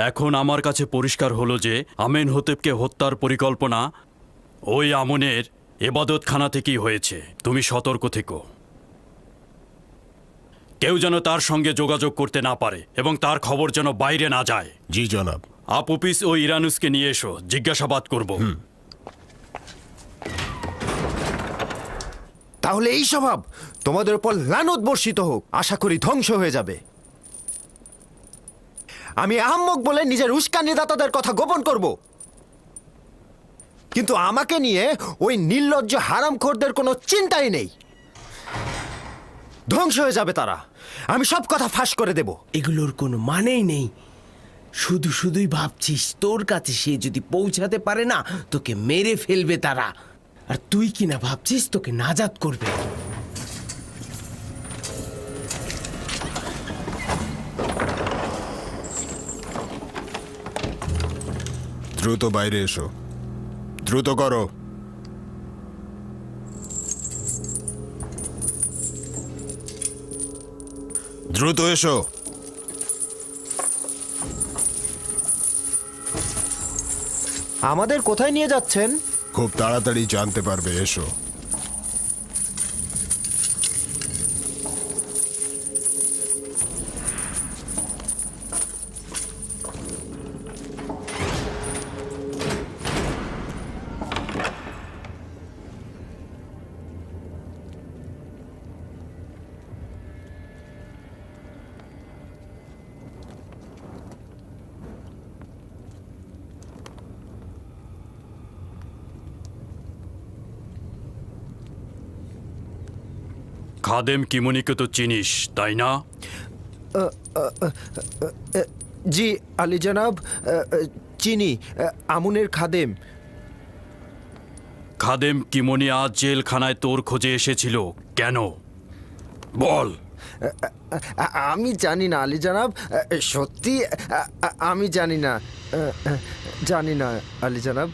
এখন আমার কাছে পরিষ্কার হলো যে আমেন হতেবকে হত্যার পরিকল্পনা ওই আমনের এবাদতখানা থেকেই হয়েছে। তুমি সতর্ক থেকো, কেউ যেন তার সঙ্গে যোগাযোগ করতে না পারে এবং তার খবর যেন বাইরে না যায়। জি জনাব। আপুপিস ও ইরানুসকে নিয়ে এসো, জিজ্ঞাসাবাদ করব। তাহলে এই স্বভাব তোমাদের উপর লানত বর্ষিত হোক, আশা করি ধ্বংস হয়ে যাবে। আমি আহাম্মক বলে নিজের উস্কানিদাতাদের কথা গোপন করব, কিন্তু আমাকে নিয়ে ওই নির্লজ্জ হারামখোরদের কোনো চিন্তাই নেই। ধ্বংস হয়ে যাবে তারা, আমি সব কথা ফাঁস করে দেব। এগুলোর কোনো মানেই নেই। শুধু শুধুই ভাবছিস তোর কাছে সে যদি পৌঁছাতে পারে না তোকে মেরে ফেলবে তারা, আর তুই কিনা ভাবছিস তোকে নাজাত করবে। দ্রুত বাইরে এসো, দ্রুত করো। দ্রুত এসো। আমাদের কোথায় নিয়ে যাচ্ছেন? খুব তাড়াতাড়ি জানতে পারবে, এসো। খাদেম কিমনিকে তো চিনিস, তাই না? জি আলী জনাব, চিনি, আমুনের খাদেম। খাদেম কিমনি আজ জেলখানায় তোর খোঁজে এসেছিল কেন? বল। আমি জানি না আলী জনাব, সত্যি আমি জানি না, জানি না আলী জনাব।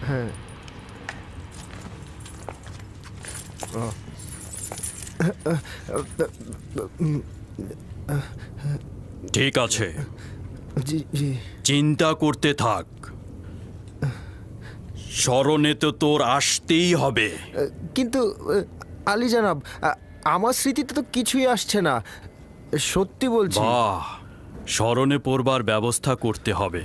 হ্যাঁ, ঠিক আছে, জি জি। চিন্তা করতে থাক, স্মরণে তো তোর আসতেই হবে। কিন্তু আলী জনাব, আমার স্মৃতিতে তো কিছুই আসছে না, সত্যি বলছি। বাহ, স্মরণে পড়বার ব্যবস্থা করতে হবে।